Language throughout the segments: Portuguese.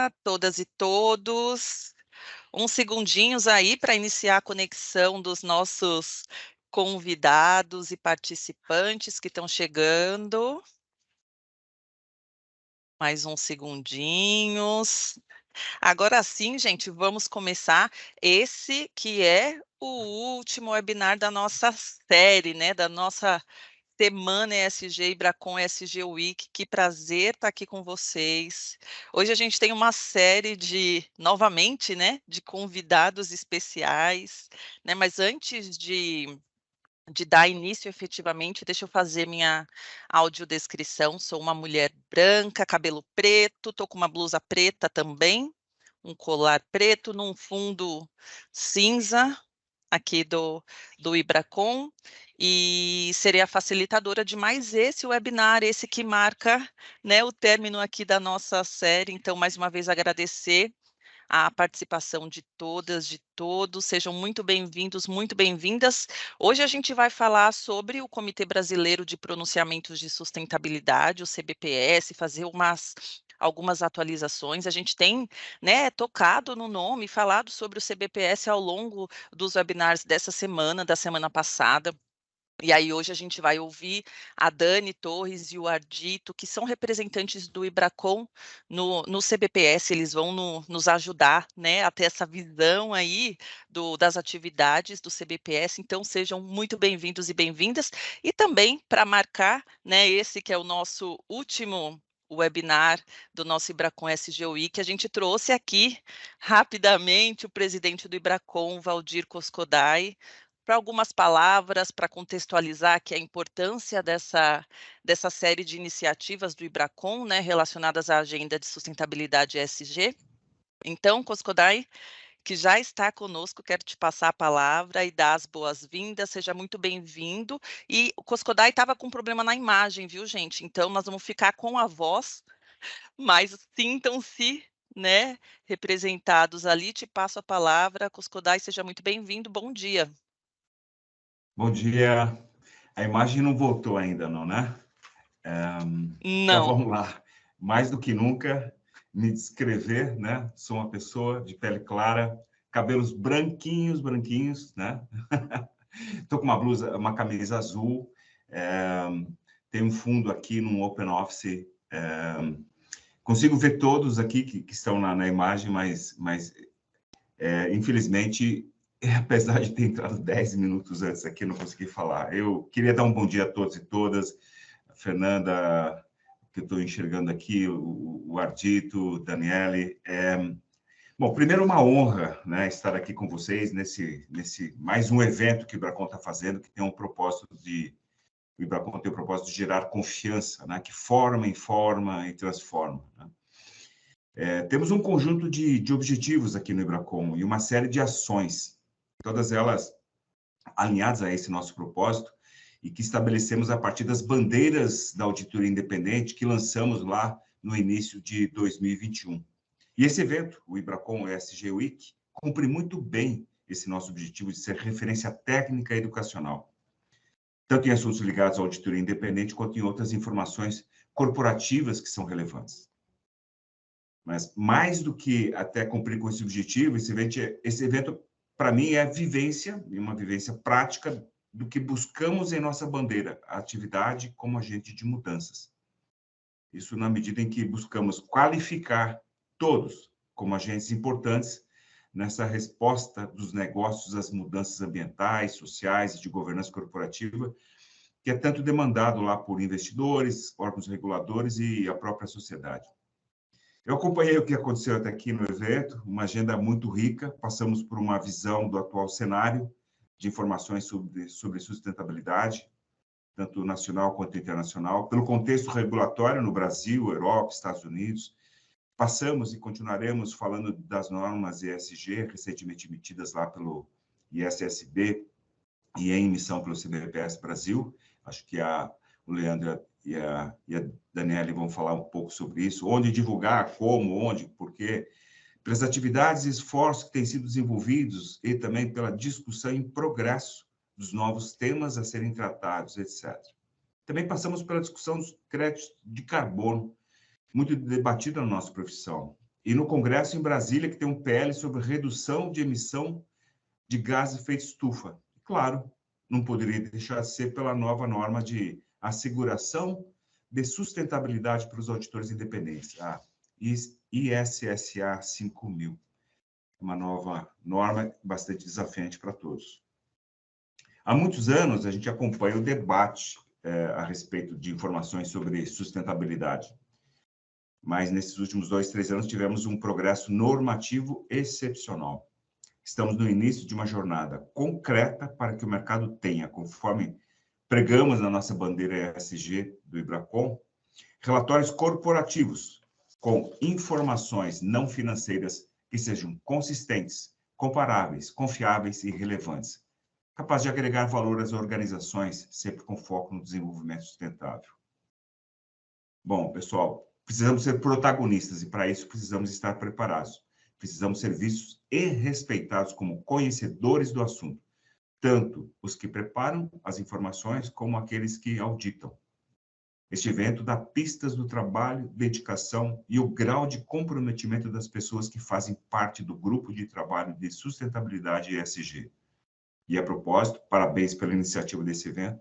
dia, todas e todos. Uns segundinhos aí para iniciar a conexão dos nossos convidados e participantes que estão chegando. Mais uns segundinhos. Agora sim, gente, vamos começar esse que é o último webinar da nossa série, né? Da nossa Semana ESG e Bracon ESG Week, que prazer estar aqui com vocês. Hoje a gente tem uma série novamente, né, de convidados especiais, né, mas antes de dar início efetivamente, deixa eu fazer minha audiodescrição. Sou uma mulher branca, cabelo preto, estou com uma blusa preta também, um colar preto num fundo cinza, aqui do Ibracon, e serei a facilitadora de mais esse webinar, esse que marca, né, o término aqui da nossa série. Então, mais uma vez, agradecer a participação de todas, de todos. Sejam muito bem-vindos, muito bem-vindas. Hoje a gente vai falar sobre o Comitê Brasileiro de Pronunciamentos de Sustentabilidade, o CBPS, fazer algumas atualizações. A gente tem, né, tocado no nome, falado sobre o CBPS ao longo dos webinars dessa semana, da semana passada. E aí hoje a gente vai ouvir a Dani Torres e o Ardito, que são representantes do Ibracon no CBPS. Eles vão nos ajudar, né, a ter essa visão aí das atividades do CBPS. Então sejam muito bem-vindos e bem-vindas. E também para marcar, né, esse que é o nosso último webinar do nosso Ibracon SGUI, que a gente trouxe aqui rapidamente o presidente do Ibracon, Valdir Coscodai, para algumas palavras, para contextualizar aqui a importância dessa série de iniciativas do Ibracon, né, relacionadas à agenda de sustentabilidade ESG. Então, Coscodai, que já está conosco, quero te passar a palavra e dar as boas-vindas, seja muito bem-vindo. E o Coscodai estava com um problema na imagem, viu, gente? Então, nós vamos ficar com a voz, mas sintam-se, né, representados ali. Te passo a palavra, Coscodai, seja muito bem-vindo, bom dia. Bom dia. A imagem não voltou ainda, não, né? Então, Não. vamos lá. Mais do que nunca, me descrever, né? Sou uma pessoa de pele clara, cabelos branquinhos, branquinhos, né? Estou com uma blusa, uma camisa azul. Tem um fundo aqui num open office. Consigo ver todos aqui que estão na imagem, mas infelizmente, apesar de ter entrado 10 minutos antes aqui, não consegui falar. Eu queria dar um bom dia a todos e todas. A Fernanda, que eu estou enxergando aqui, o Ardito, Daniele. Bom, primeiro, uma honra, né, estar aqui com vocês nesse mais um evento que o Ibracon está fazendo, que tem um propósito o Ibracon tem o propósito de gerar confiança, né, que forma, informa e transforma, né? Temos um conjunto de objetivos aqui no Ibracon e uma série de ações, todas elas alinhadas a esse nosso propósito e que estabelecemos a partir das bandeiras da auditoria independente que lançamos lá no início de 2021. E esse evento, o Ibracon ESG Week, cumpre muito bem esse nosso objetivo de ser referência técnica e educacional, tanto em assuntos ligados à auditoria independente quanto em outras informações corporativas que são relevantes. Mas mais do que até cumprir com esse objetivo, esse evento para mim, é vivência, uma vivência prática do que buscamos em nossa bandeira, a atividade como agente de mudanças. Isso na medida em que buscamos qualificar todos como agentes importantes nessa resposta dos negócios às mudanças ambientais, sociais e de governança corporativa, que é tanto demandado lá por investidores, órgãos reguladores e a própria sociedade. Eu acompanhei o que aconteceu até aqui no evento, uma agenda muito rica, passamos por uma visão do atual cenário de informações sobre sustentabilidade, tanto nacional quanto internacional, pelo contexto regulatório no Brasil, Europa, Estados Unidos. Passamos e continuaremos falando das normas ESG, recentemente emitidas lá pelo ISSB e em emissão pelo CBPS Brasil. Acho que o Leandro e a Daniele vão falar um pouco sobre isso, onde divulgar, como, onde, por quê, pelas atividades e esforços que têm sido desenvolvidos e também pela discussão em progresso dos novos temas a serem tratados, etc. Também passamos pela discussão dos créditos de carbono, muito debatida na nossa profissão. e no Congresso em Brasília, que tem um PL sobre redução de emissão de gases de efeito estufa. Claro, não poderia deixar de ser pela nova norma de asseguração de sustentabilidade para os auditores independentes, a ISSA 5000. Uma nova norma bastante desafiante para todos. Há muitos anos, a gente acompanha o debate a respeito de informações sobre sustentabilidade. Mas nesses últimos 2, 3 anos tivemos um progresso normativo excepcional. Estamos no início de uma jornada concreta para que o mercado tenha, conforme pregamos na nossa bandeira ESG do Ibracon, relatórios corporativos com informações não financeiras que sejam consistentes, comparáveis, confiáveis e relevantes, capazes de agregar valor às organizações, sempre com foco no desenvolvimento sustentável. Bom, pessoal, precisamos ser protagonistas e, para isso, precisamos estar preparados. Precisamos ser vistos e respeitados como conhecedores do assunto, tanto os que preparam as informações como aqueles que auditam. Este evento dá pistas do trabalho, dedicação e o grau de comprometimento das pessoas que fazem parte do grupo de trabalho de sustentabilidade ESG. E, a propósito, parabéns pela iniciativa desse evento,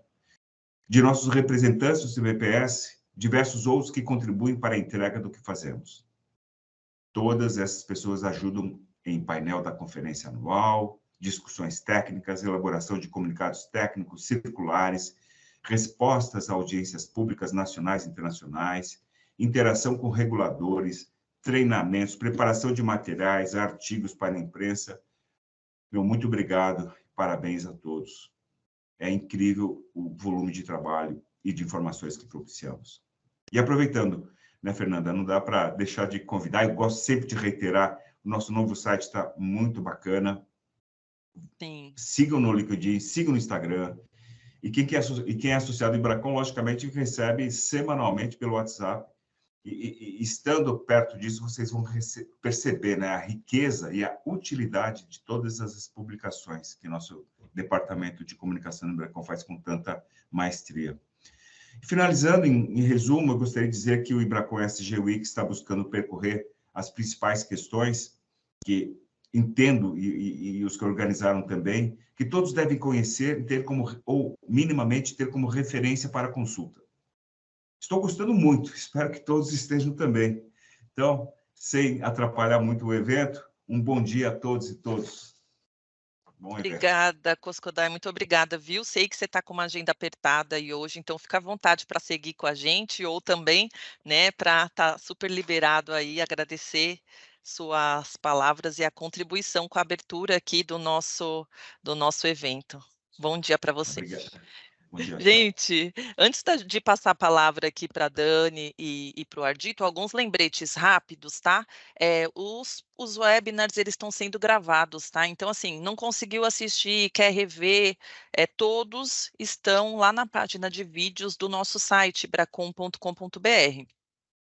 de nossos representantes do CBPS, diversos outros que contribuem para a entrega do que fazemos. Todas essas pessoas ajudam em painel da conferência anual, discussões técnicas, elaboração de comunicados técnicos, circulares, respostas a audiências públicas nacionais e internacionais, interação com reguladores, treinamentos, preparação de materiais, artigos para a imprensa. Meu muito obrigado, parabéns a todos. É incrível o volume de trabalho e de informações que propiciamos. E aproveitando, né, Fernanda, não dá para deixar de convidar, eu gosto sempre de reiterar, o nosso novo site está muito bacana. Sim. Sigam no LinkedIn, sigam no Instagram. E quem é associado ao Ibracon, logicamente, recebe semanalmente pelo WhatsApp. E estando perto disso, vocês vão perceber, né, a riqueza e a utilidade de todas as publicações que nosso departamento de comunicação do Ibracon faz com tanta maestria. Finalizando, em resumo, eu gostaria de dizer que o Ibracon ESG Week está buscando percorrer as principais questões que entendo, e os que organizaram também, que todos devem conhecer, ter como, ou minimamente ter como referência para a consulta. Estou gostando muito, espero que todos estejam também. Então, sem atrapalhar muito o evento, um bom dia a todos e todas. Bom evento. Obrigada, Coscodai, muito obrigada, viu? Sei que você está com uma agenda apertada aí hoje, então fica à vontade para seguir com a gente, ou também, né, para estar super liberado aí, agradecer suas palavras e a contribuição com a abertura aqui do nosso evento. Bom dia para você. Obrigado. Bom dia, gente, antes de passar a palavra aqui para a Dani e para o Ardito, alguns lembretes rápidos, tá? Os webinars, eles estão sendo gravados, tá? Então, assim, não conseguiu assistir, quer rever, todos estão lá na página de vídeos do nosso site, bracon.com.br.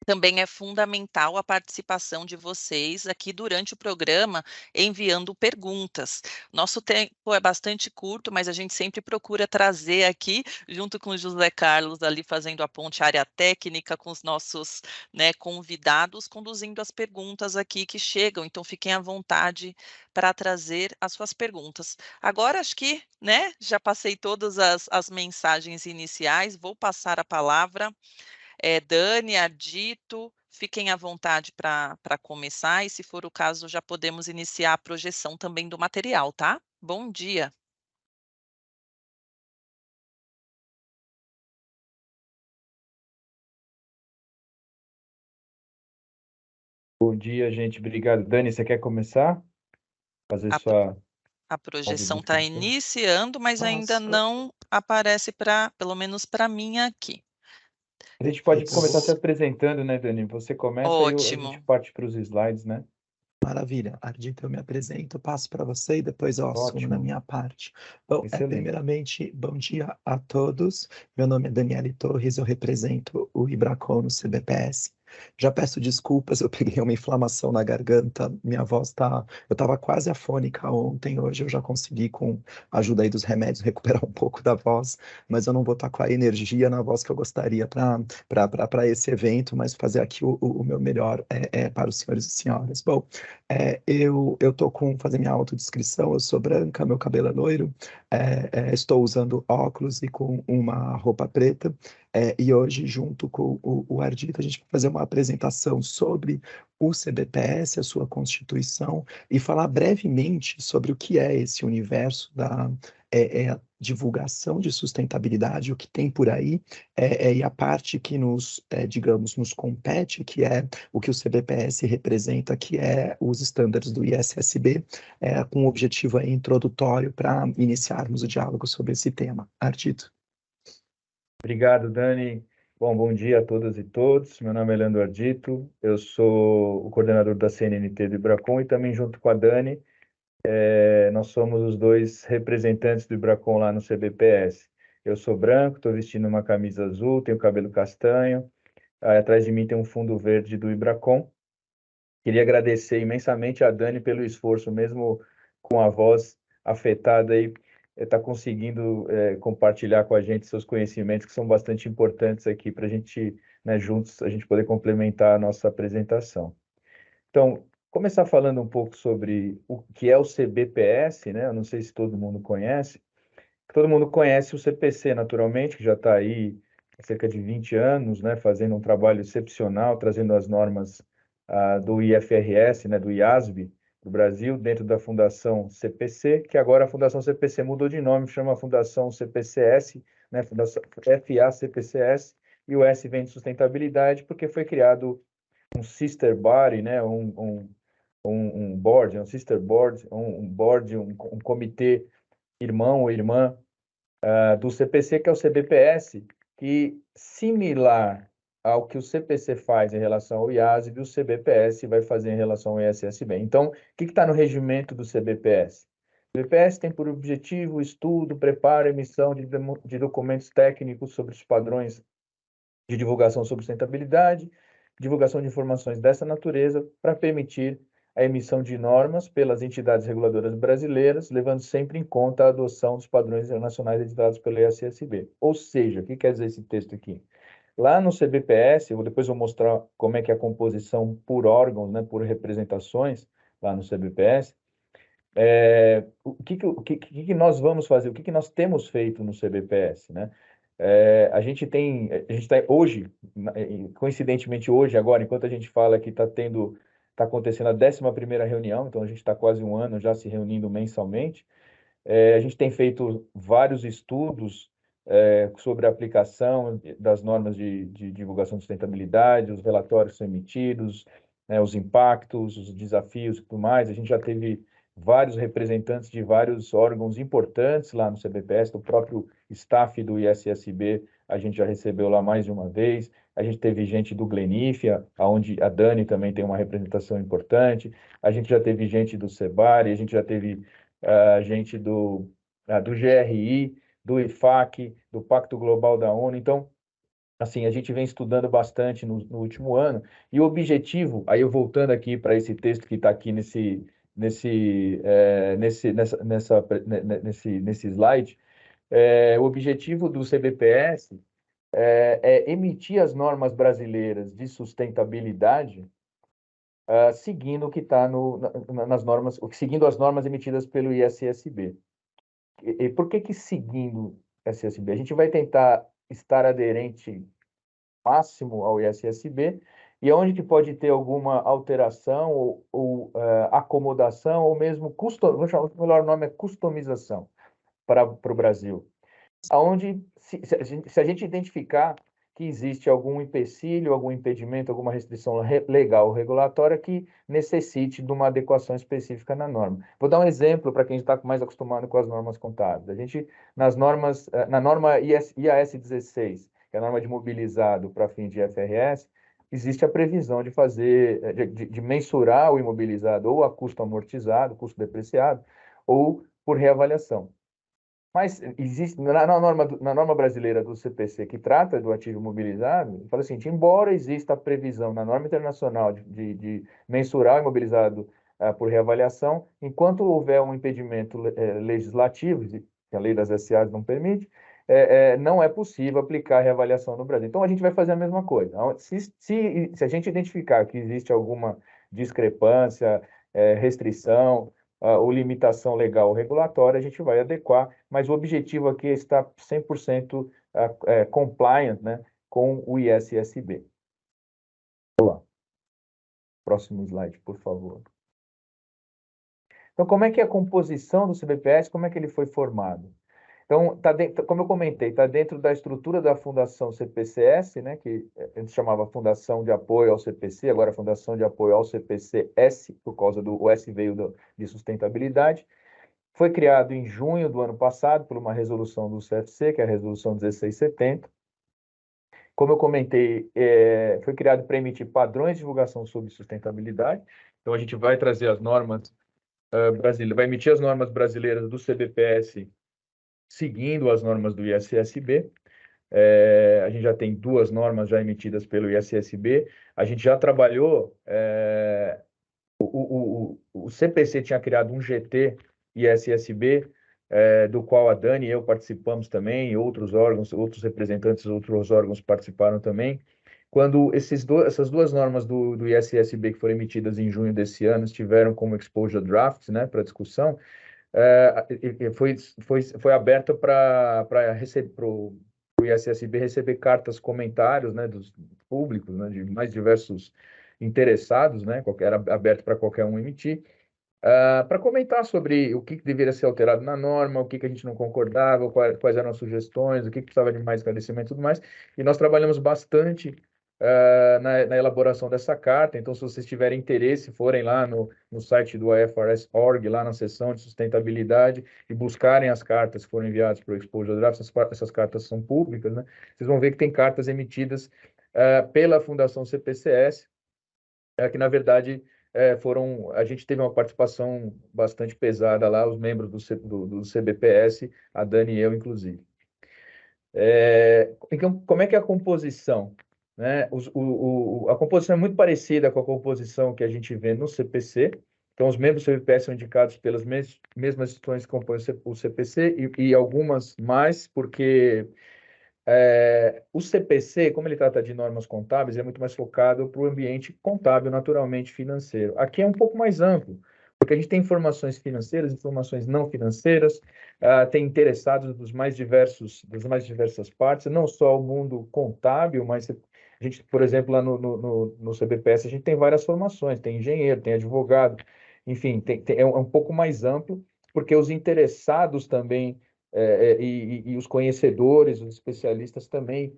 Também é fundamental a participação de vocês aqui durante o programa, enviando perguntas. Nosso tempo é bastante curto, mas a gente sempre procura trazer aqui, junto com o José Carlos, ali fazendo a ponte área técnica com os nossos, né, convidados, conduzindo as perguntas aqui que chegam. Então, fiquem à vontade para trazer as suas perguntas. Agora, acho que, né, já passei todas as mensagens iniciais, vou passar a palavra. Dani, Ardito, fiquem à vontade para começar e, se for o caso, já podemos iniciar a projeção também do material, tá? Bom dia. Bom dia, gente. Obrigado. Dani, você quer começar? Fazer A projeção está iniciando, mas ainda não aparece, pelo menos para mim aqui. A gente pode começar se apresentando, né, Dani? Você começa e a gente parte para os slides, né? Maravilha. Ardito, eu me apresento, passo para você e depois eu assumo na minha parte. Bom, primeiramente, bom dia a todos. Meu nome é Daniele Torres, eu represento o Ibracon no CBPS. Já peço desculpas, eu peguei uma inflamação na garganta, minha voz tá... Eu estava quase afônica ontem, hoje eu já consegui, com a ajuda aí dos remédios, recuperar um pouco da voz, mas eu não vou estar com a energia na voz que eu gostaria para esse evento, mas fazer aqui o meu melhor para os senhores e senhoras. Bom, eu estou fazer minha autodescrição, eu sou branca, meu cabelo é loiro, estou usando óculos e com uma roupa preta, e hoje, junto com o Ardito, a gente vai fazer uma apresentação sobre o CBPS, a sua constituição, e falar brevemente sobre o que é esse universo da divulgação de sustentabilidade, o que tem por aí, e a parte que nos, digamos, nos compete, que é o que o CBPS representa, que é os estándares do ISSB, com um objetivo aí introdutório para iniciarmos o diálogo sobre esse tema. Ardito. Obrigado, Dani. Bom dia a todas e todos. Meu nome é Leandro Ardito, eu sou o coordenador da CNNT do Ibracon e também, junto com a Dani, nós somos os dois representantes do Ibracon lá no CBPS. Eu sou branco, estou vestindo uma camisa azul, tenho cabelo castanho, atrás de mim tem um fundo verde do Ibracon. Queria agradecer imensamente a Dani pelo esforço, mesmo com a voz afetada aí, está conseguindo compartilhar com a gente seus conhecimentos, que são bastante importantes aqui para a gente, né, juntos, a gente poder complementar a nossa apresentação. Então, começar falando um pouco sobre o que é o CBPS, né? Eu não sei se todo mundo conhece. Todo mundo conhece o CPC, naturalmente, que já está aí há cerca de 20 anos, né, fazendo um trabalho excepcional, trazendo as normas do IFRS, né, do IASB, do Brasil, dentro da Fundação CPC, que agora a Fundação CPC mudou de nome, chama Fundação CPCS, né, Fundação FACPCS, e o S vem de sustentabilidade, porque foi criado um sister body, né, um board, um sister board, um comitê irmão ou irmã do CPC, que é o CBPS, que, similar ao que o CPC faz em relação ao IASB, o CBPS vai fazer em relação ao ISSB. Então, o que está no regimento do CBPS? O CBPS tem por objetivo o estudo, preparo e emissão de documentos técnicos sobre os padrões de divulgação sobre sustentabilidade, divulgação de informações dessa natureza, para permitir a emissão de normas pelas entidades reguladoras brasileiras, levando sempre em conta a adoção dos padrões internacionais editados pelo ISSB. Ou seja, o que quer dizer esse texto aqui? Lá no CBPS, depois vou mostrar como é que é a composição por órgãos, né, por representações, lá no CBPS. O que nós vamos fazer? O que nós temos feito no CBPS, né? A gente está hoje, coincidentemente hoje, agora, enquanto a gente fala que está acontecendo a 11ª reunião, então a gente está quase um ano já se reunindo mensalmente. A gente tem feito vários estudos sobre a aplicação das normas de divulgação de sustentabilidade, os relatórios que são emitidos, né, os impactos, os desafios e tudo mais. A gente já teve vários representantes de vários órgãos importantes lá no CBPS, do próprio staff do ISSB, a gente já recebeu lá mais de uma vez. A gente teve gente do Glenifia, onde a Dani também tem uma representação importante. A gente já teve gente do Sebari, a gente já teve gente do GRI, do IFAC, do Pacto Global da ONU. Então, assim, a gente vem estudando bastante no último ano, e o objetivo, aí eu voltando aqui para esse texto que está aqui nesse slide, o objetivo do CBPS é emitir as normas brasileiras de sustentabilidade, seguindo o que está nas normas, seguindo as normas emitidas pelo ISSB. E por que seguindo o ISSB? A gente vai tentar estar aderente máximo ao ISSB, e onde que pode ter alguma alteração ou acomodação, ou mesmo o melhor nome é customização para o Brasil. Aonde, se a gente identificar que existe algum empecilho, algum impedimento, alguma restrição legal ou regulatória que necessite de uma adequação específica na norma. Vou dar um exemplo para quem está mais acostumado com as normas contábeis. A gente, na norma IAS 16, que é a norma de mobilizado para fim de IFRS, existe a previsão de fazer, de mensurar o imobilizado ou a custo amortizado, custo depreciado, ou por reavaliação. Mas existe na norma brasileira do CPC, que trata do ativo imobilizado, fala assim, embora exista a previsão na norma internacional de mensurar o imobilizado por reavaliação, enquanto houver um impedimento legislativo, que a lei das SAs não permite, não é possível aplicar a reavaliação no Brasil. Então, a gente vai fazer a mesma coisa. Se a gente identificar que existe alguma discrepância, restrição, ou limitação legal ou regulatória, a gente vai adequar, mas o objetivo aqui é estar 100% compliant, né, com o ISSB. Vamos lá. Próximo slide, por favor. Então, como é que é a composição do CBPS, como é que ele foi formado? Então, como eu comentei, está dentro da estrutura da Fundação CPCS, né, que a gente chamava Fundação de Apoio ao CPC, agora Fundação de Apoio ao CPC-S, por causa do S veio de sustentabilidade. Foi criado em junho do ano passado por uma resolução do CFC, que é a Resolução 1670. Como eu comentei, foi criado para emitir padrões de divulgação sobre sustentabilidade. Então, a gente vai trazer as normas brasileiras, vai emitir as normas brasileiras do CBPS seguindo as normas do ISSB. A gente já tem 2 normas já emitidas pelo ISSB. A gente já trabalhou, o CPC tinha criado um GT ISSB, do qual a Dani e eu participamos também, e outros órgãos, outros representantes, outros órgãos participaram também. Quando essas 2 normas do ISSB que foram emitidas em junho desse ano estiveram como exposure drafts, né, para discussão, foi aberta para o ISSB receber cartas, comentários, né, dos públicos, né, de mais diversos interessados, né, era aberto para qualquer um emitir, para comentar sobre o que deveria ser alterado na norma, o que a gente não concordava, quais eram as sugestões, o que precisava de mais esclarecimento e tudo mais. E nós trabalhamos bastante na elaboração dessa carta. Então, se vocês tiverem interesse, forem lá no site do IFRS.org, lá na seção de sustentabilidade, e buscarem as cartas que foram enviadas para o Exposure Draft, essas cartas são públicas, né? Vocês vão ver que tem cartas emitidas pela Fundação CPCS, que, na verdade, a gente teve uma participação bastante pesada lá, os membros do CBPS, a Dani e eu, inclusive. Então, como é que é a composição? Né? A composição é muito parecida com a composição que a gente vê no CPC. Então, os membros do CBPS são indicados pelas mesmas instituições que compõem o CPC e algumas mais, porque o CPC, como ele trata de normas contábeis, é muito mais focado para o ambiente contábil, naturalmente financeiro. Aqui é um pouco mais amplo, porque a gente tem informações financeiras, informações não financeiras, tem interessados das mais diversas partes, não só o mundo contábil, mas a gente, por exemplo, lá no CBPS, a gente tem várias formações, tem engenheiro, tem advogado, enfim, é um pouco mais amplo, porque os interessados também e os conhecedores, os especialistas também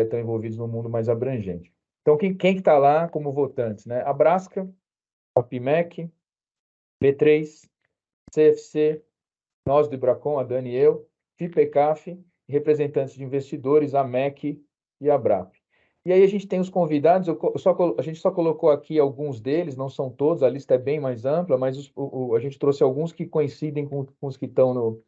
estão envolvidos no mundo mais abrangente. Então, quem está lá como votantes? Né? A Brasca, a PIMEC, B3, CFC, nós do Ibracon, a Dani e eu, FIPECAF, representantes de investidores, a MEC e a BRAP. E aí a gente tem os convidados, a gente só colocou aqui alguns deles, não são todos, a lista é bem mais ampla, mas a gente trouxe alguns que coincidem com os que estão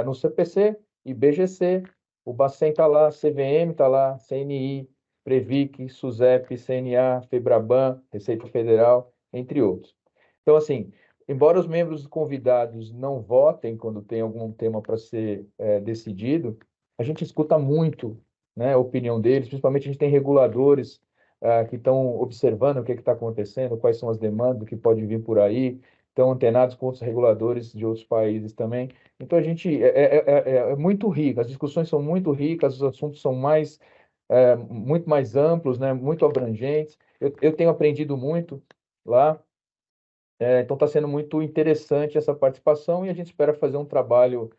no CPC, IBGC, o Bacen está lá, CVM está lá, CNI, Previc, SUSEP, CNA, FEBRABAN, Receita Federal, entre outros. Então, assim, embora os membros convidados não votem quando tem algum tema para ser decidido, a gente escuta muito, né, a opinião deles, principalmente a gente tem reguladores que estão observando o que está acontecendo, quais são as demandas, o que pode vir por aí, estão antenados com outros reguladores de outros países também. Então, a gente é muito rico, as discussões são muito ricas, os assuntos são muito mais amplos, né, muito abrangentes. Eu tenho aprendido muito lá, então está sendo muito interessante essa participação e a gente espera fazer um trabalho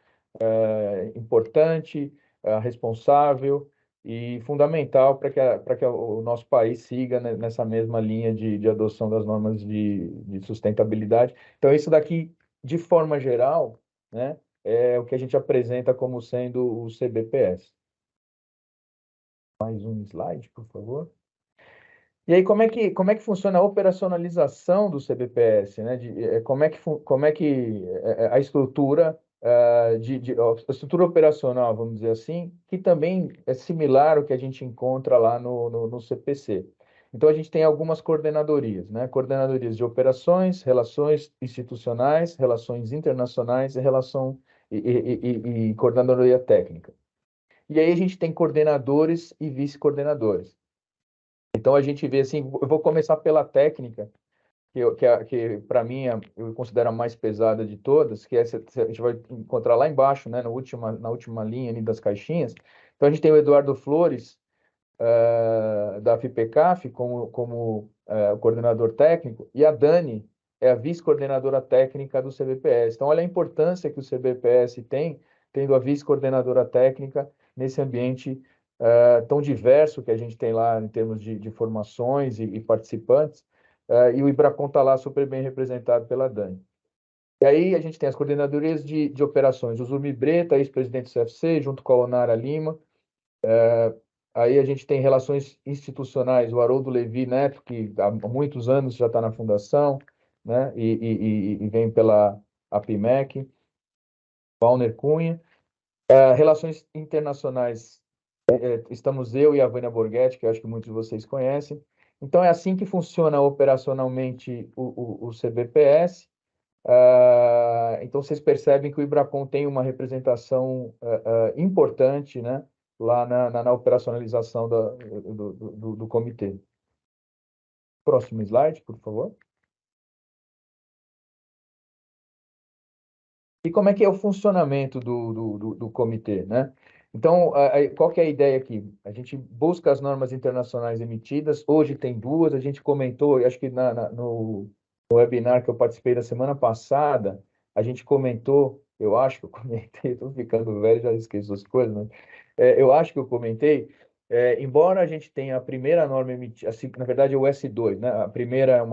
importante, responsável e fundamental para que o nosso país siga nessa mesma linha de adoção das normas de sustentabilidade. Então, isso daqui, de forma geral, né, é o que a gente apresenta como sendo o CBPS. Mais um slide, por favor. E aí, como é que funciona a operacionalização do CBPS, né? Como é que a estrutura a estrutura operacional, vamos dizer assim, que também é similar ao que a gente encontra lá no CPC. Então, a gente tem algumas coordenadorias, né? Coordenadorias de operações, relações institucionais, relações internacionais e coordenadoria técnica. E aí a gente tem coordenadores e vice-coordenadores. Então, a gente vê assim, eu vou começar pela técnica, que para mim eu considero a mais pesada de todas, que essa a gente vai encontrar lá embaixo, né, na última linha ali das caixinhas. Então, a gente tem o Eduardo Flores, da FIPECAF, como coordenador técnico, e a Dani é a vice-coordenadora técnica do CBPS. Então, olha a importância que o CBPS tem, tendo a vice-coordenadora técnica nesse ambiente tão diverso que a gente tem lá em termos de formações e participantes, e o Ibracon está lá super bem representado pela Dani. E aí a gente tem as coordenadorias de operações, o Zumi Breta, ex-presidente do CFC, junto com a Onara Lima. Aí a gente tem relações institucionais, o Haroldo Levi Neto, que há muitos anos já está na fundação, né? E vem pela APIMEC, Valner Cunha. Relações internacionais, estamos eu e a Vânia Borghetti, que eu acho que muitos de vocês conhecem. Então, é assim que funciona operacionalmente o CBPS. Então, vocês percebem que o Ibracon tem uma representação importante, né, lá na operacionalização do comitê. Próximo slide, por favor. E como é que é o funcionamento do comitê, né? Então, qual que é a ideia aqui? A gente busca as normas internacionais emitidas, hoje tem duas, a gente comentou, acho que no webinar que eu participei da semana passada, a gente comentou, eu acho que eu comentei, estou ficando velho, já esqueço as coisas, mas eu acho que eu comentei, embora a gente tenha a primeira norma emitida, assim, na verdade é o S2, né? A primeira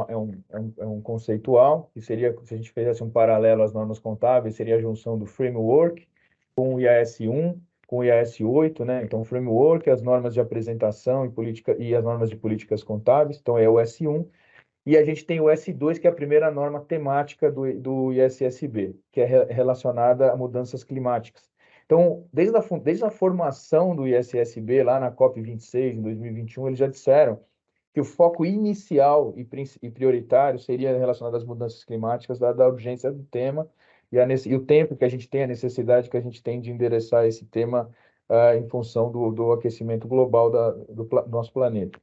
é um conceitual, que seria, se a gente fizesse um paralelo às normas contábeis, seria a junção do framework com o IAS 1, com o IAS 8, né? Então, o framework, as normas de apresentação e as normas de políticas contábeis, então é o S1. E a gente tem o S2, que é a primeira norma temática do ISSB, que é relacionada a mudanças climáticas. Então, desde a formação do ISSB, lá na COP26, em 2021, eles já disseram que o foco inicial e prioritário seria relacionado às mudanças climáticas, dada a urgência do tema e o tempo que a gente tem, a necessidade que a gente tem de endereçar esse tema em função do aquecimento global do nosso planeta.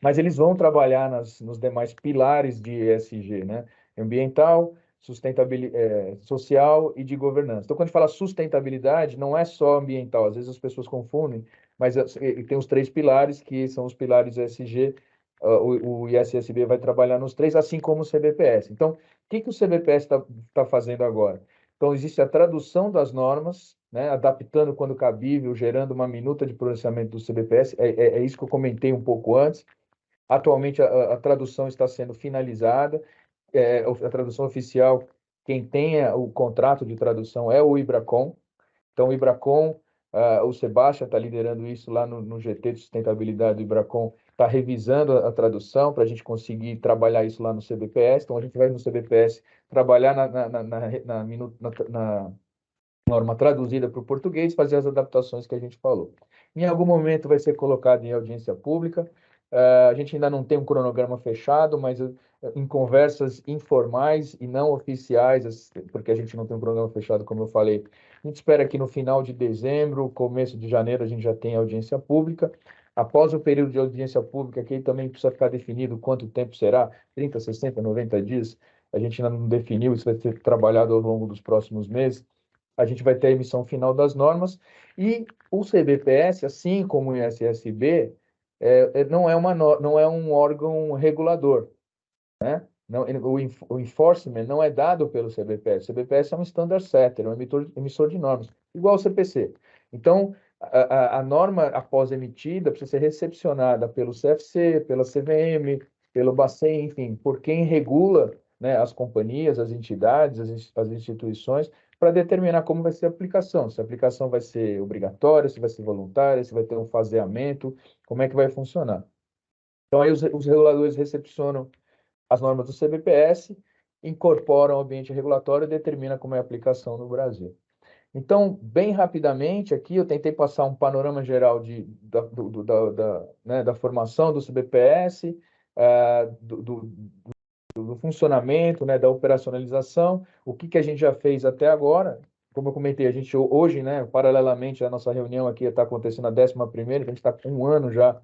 Mas eles vão trabalhar nos demais pilares de ESG, né? Ambiental, social e de governança. Então, quando a gente fala sustentabilidade, não é só ambiental, às vezes as pessoas confundem, mas tem os três pilares, que são os pilares ESG, o ISSB vai trabalhar nos três, assim como o CBPS. Então, o que o CBPS está fazendo agora? Então, existe a tradução das normas, né, adaptando quando cabível, gerando uma minuta de pronunciamento do CBPS, é isso que eu comentei um pouco antes. Atualmente, a tradução está sendo finalizada, a tradução oficial, quem tem o contrato de tradução é o Ibracon. Então, o Ibracon, o Sebastião está liderando isso lá no GT de sustentabilidade do Ibracon, está revisando a tradução para a gente conseguir trabalhar isso lá no CBPS. Então, a gente vai no CBPS trabalhar na norma traduzida para o português, fazer as adaptações que a gente falou. Em algum momento vai ser colocado em audiência pública. A gente ainda não tem um cronograma fechado, mas em conversas informais e não oficiais, porque a gente não tem um cronograma fechado, como eu falei, a gente espera que no final de dezembro, começo de janeiro, a gente já tenha audiência pública. Após o período de audiência pública, que também precisa ficar definido quanto tempo será, 30, 60, 90 dias, a gente ainda não definiu, isso vai ser trabalhado ao longo dos próximos meses. A gente vai ter a emissão final das normas e o CBPS, assim como o ISSB, não é um órgão regulador, né? Não, o enforcement não é dado pelo CBPS. O CBPS é um standard setter, um emissor de normas, igual ao CPC. Então, a norma, após emitida, precisa ser recepcionada pelo CFC, pela CVM, pelo Bacen, enfim, por quem regula, né, as companhias, as entidades, as instituições, para determinar como vai ser a aplicação. Se a aplicação vai ser obrigatória, se vai ser voluntária, se vai ter um faseamento, como é que vai funcionar. Então, aí os reguladores recepcionam as normas do CBPS, incorporam o ambiente regulatório e determinam como é a aplicação no Brasil. Então, bem rapidamente aqui, eu tentei passar um panorama geral da formação do CBPS, do funcionamento, né, da operacionalização, o que a gente já fez até agora. Como eu comentei, a gente hoje, né, paralelamente, a nossa reunião aqui está acontecendo a 11ª, a gente está com um ano já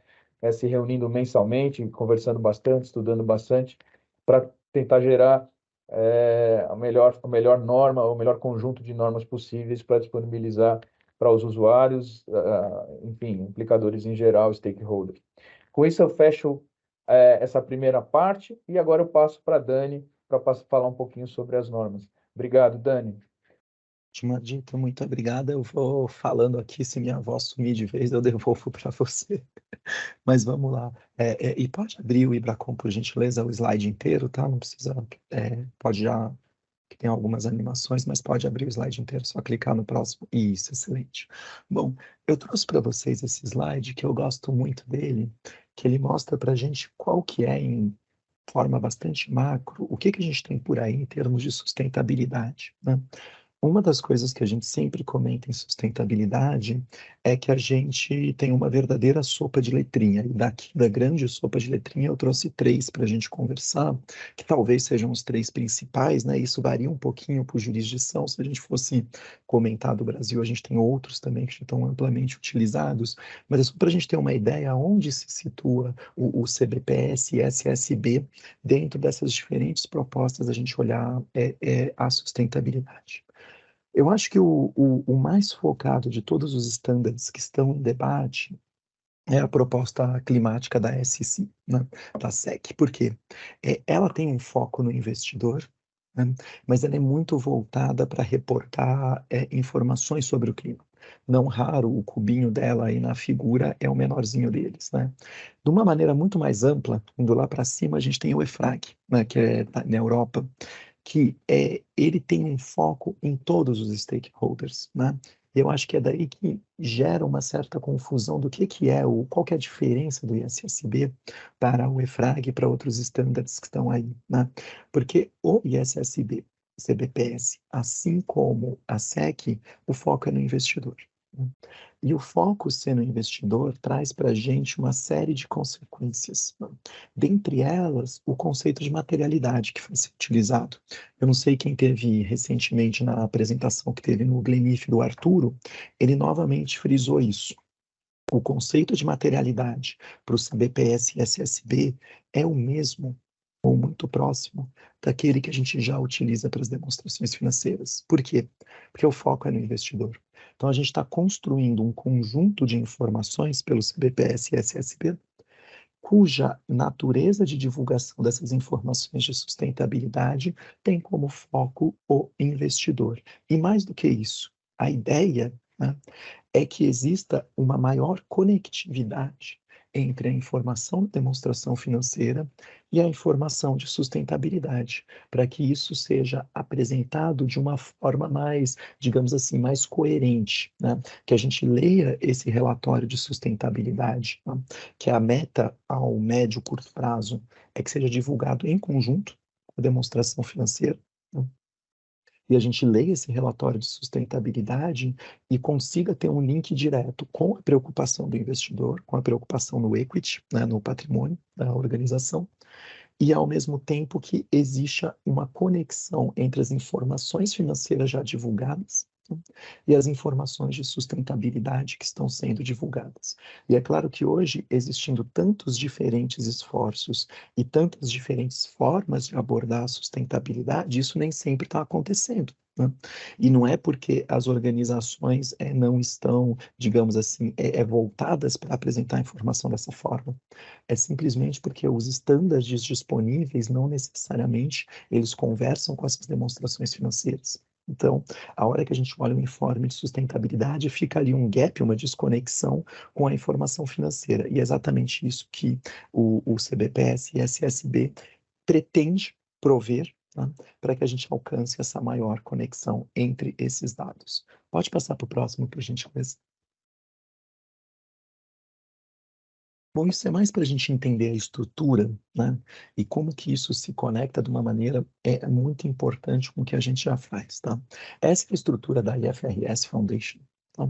se reunindo mensalmente, conversando bastante, estudando bastante, para tentar gerar a melhor norma, o melhor conjunto de normas possíveis para disponibilizar para os usuários, enfim, implicadores em geral, stakeholders. Com isso, eu fecho essa primeira parte e agora eu passo para a Dani para falar um pouquinho sobre as normas. Obrigado, Dani. Ardito, muito obrigada. Eu vou falando aqui, se minha voz sumir de vez, eu devolvo para você. Mas vamos lá. E pode abrir o Ibracon, por gentileza, o slide inteiro, tá? Não precisa. Pode já. Que tem algumas animações, mas pode abrir o slide inteiro, só clicar no próximo. Isso, excelente. Bom, eu trouxe para vocês esse slide que eu gosto muito dele, que ele mostra para a gente qual que é, em forma bastante macro, o que a gente tem por aí em termos de sustentabilidade, né? Uma das coisas que a gente sempre comenta em sustentabilidade é que a gente tem uma verdadeira sopa de letrinha. E daqui da grande sopa de letrinha eu trouxe 3 para a gente conversar, que talvez sejam os 3 principais, né? Isso varia um pouquinho por jurisdição. Se a gente fosse comentar do Brasil, a gente tem outros também que já estão amplamente utilizados, mas é só para a gente ter uma ideia onde se situa o CBPS e SSB dentro dessas diferentes propostas a gente olhar a sustentabilidade. Eu acho que o mais focado de todos os estándares que estão em debate é a proposta climática da SEC, né, da SEC. Por quê? Ela tem um foco no investidor, né, mas ela é muito voltada para reportar informações sobre o clima. Não raro, o cubinho dela aí na figura é o menorzinho deles, né? De uma maneira muito mais ampla, indo lá para cima, a gente tem o EFRAG, né, que é na Europa, que ele tem um foco em todos os stakeholders, né? Eu acho que é daí que gera uma certa confusão do que é qual que é a diferença do ISSB para o EFRAG e para outros estándares que estão aí, né? Porque o ISSB, CBPS, assim como a SEC, o foco é no investidor, né? E o foco sendo investidor traz para a gente uma série de consequências, né? Dentre elas, o conceito de materialidade que foi utilizado. Eu não sei quem teve recentemente na apresentação que teve no Glenif do Arturo, ele novamente frisou isso. O conceito de materialidade para o CBPS e SSB é o mesmo ou muito próximo daquele que a gente já utiliza para as demonstrações financeiras. Por quê? Porque o foco é no investidor. Então, a gente está construindo um conjunto de informações pelo CBPS e SSB, cuja natureza de divulgação dessas informações de sustentabilidade tem como foco o investidor. E mais do que isso, a ideia, né, é que exista uma maior conectividade entre a informação de demonstração financeira e a informação de sustentabilidade, para que isso seja apresentado de uma forma mais, digamos assim, mais coerente, né? Que a gente leia esse relatório de sustentabilidade, né? Que a meta ao médio e curto prazo é que seja divulgado em conjunto com a demonstração financeira, né? E a gente leia esse relatório de sustentabilidade e consiga ter um link direto com a preocupação do investidor, com a preocupação no equity, né, no patrimônio da organização, e ao mesmo tempo que exista uma conexão entre as informações financeiras já divulgadas, né, e as informações de sustentabilidade que estão sendo divulgadas. E é claro que hoje, existindo tantos diferentes esforços e tantas diferentes formas de abordar a sustentabilidade, isso nem sempre está acontecendo, né? E não é porque as organizações não estão, digamos assim, voltadas para apresentar informação dessa forma. É simplesmente porque os estándares disponíveis não necessariamente eles conversam com essas demonstrações financeiras. Então, a hora que a gente olha o informe de sustentabilidade, fica ali um gap, uma desconexão com a informação financeira. E é exatamente isso que o CBPS e SSB pretende prover, né, para que a gente alcance essa maior conexão entre esses dados. Pode passar para o próximo, por gentileza. Bom, isso é mais para a gente entender a estrutura, né? E como que isso se conecta de uma maneira muito importante com o que a gente já faz, tá? Essa é a estrutura da IFRS Foundation, tá?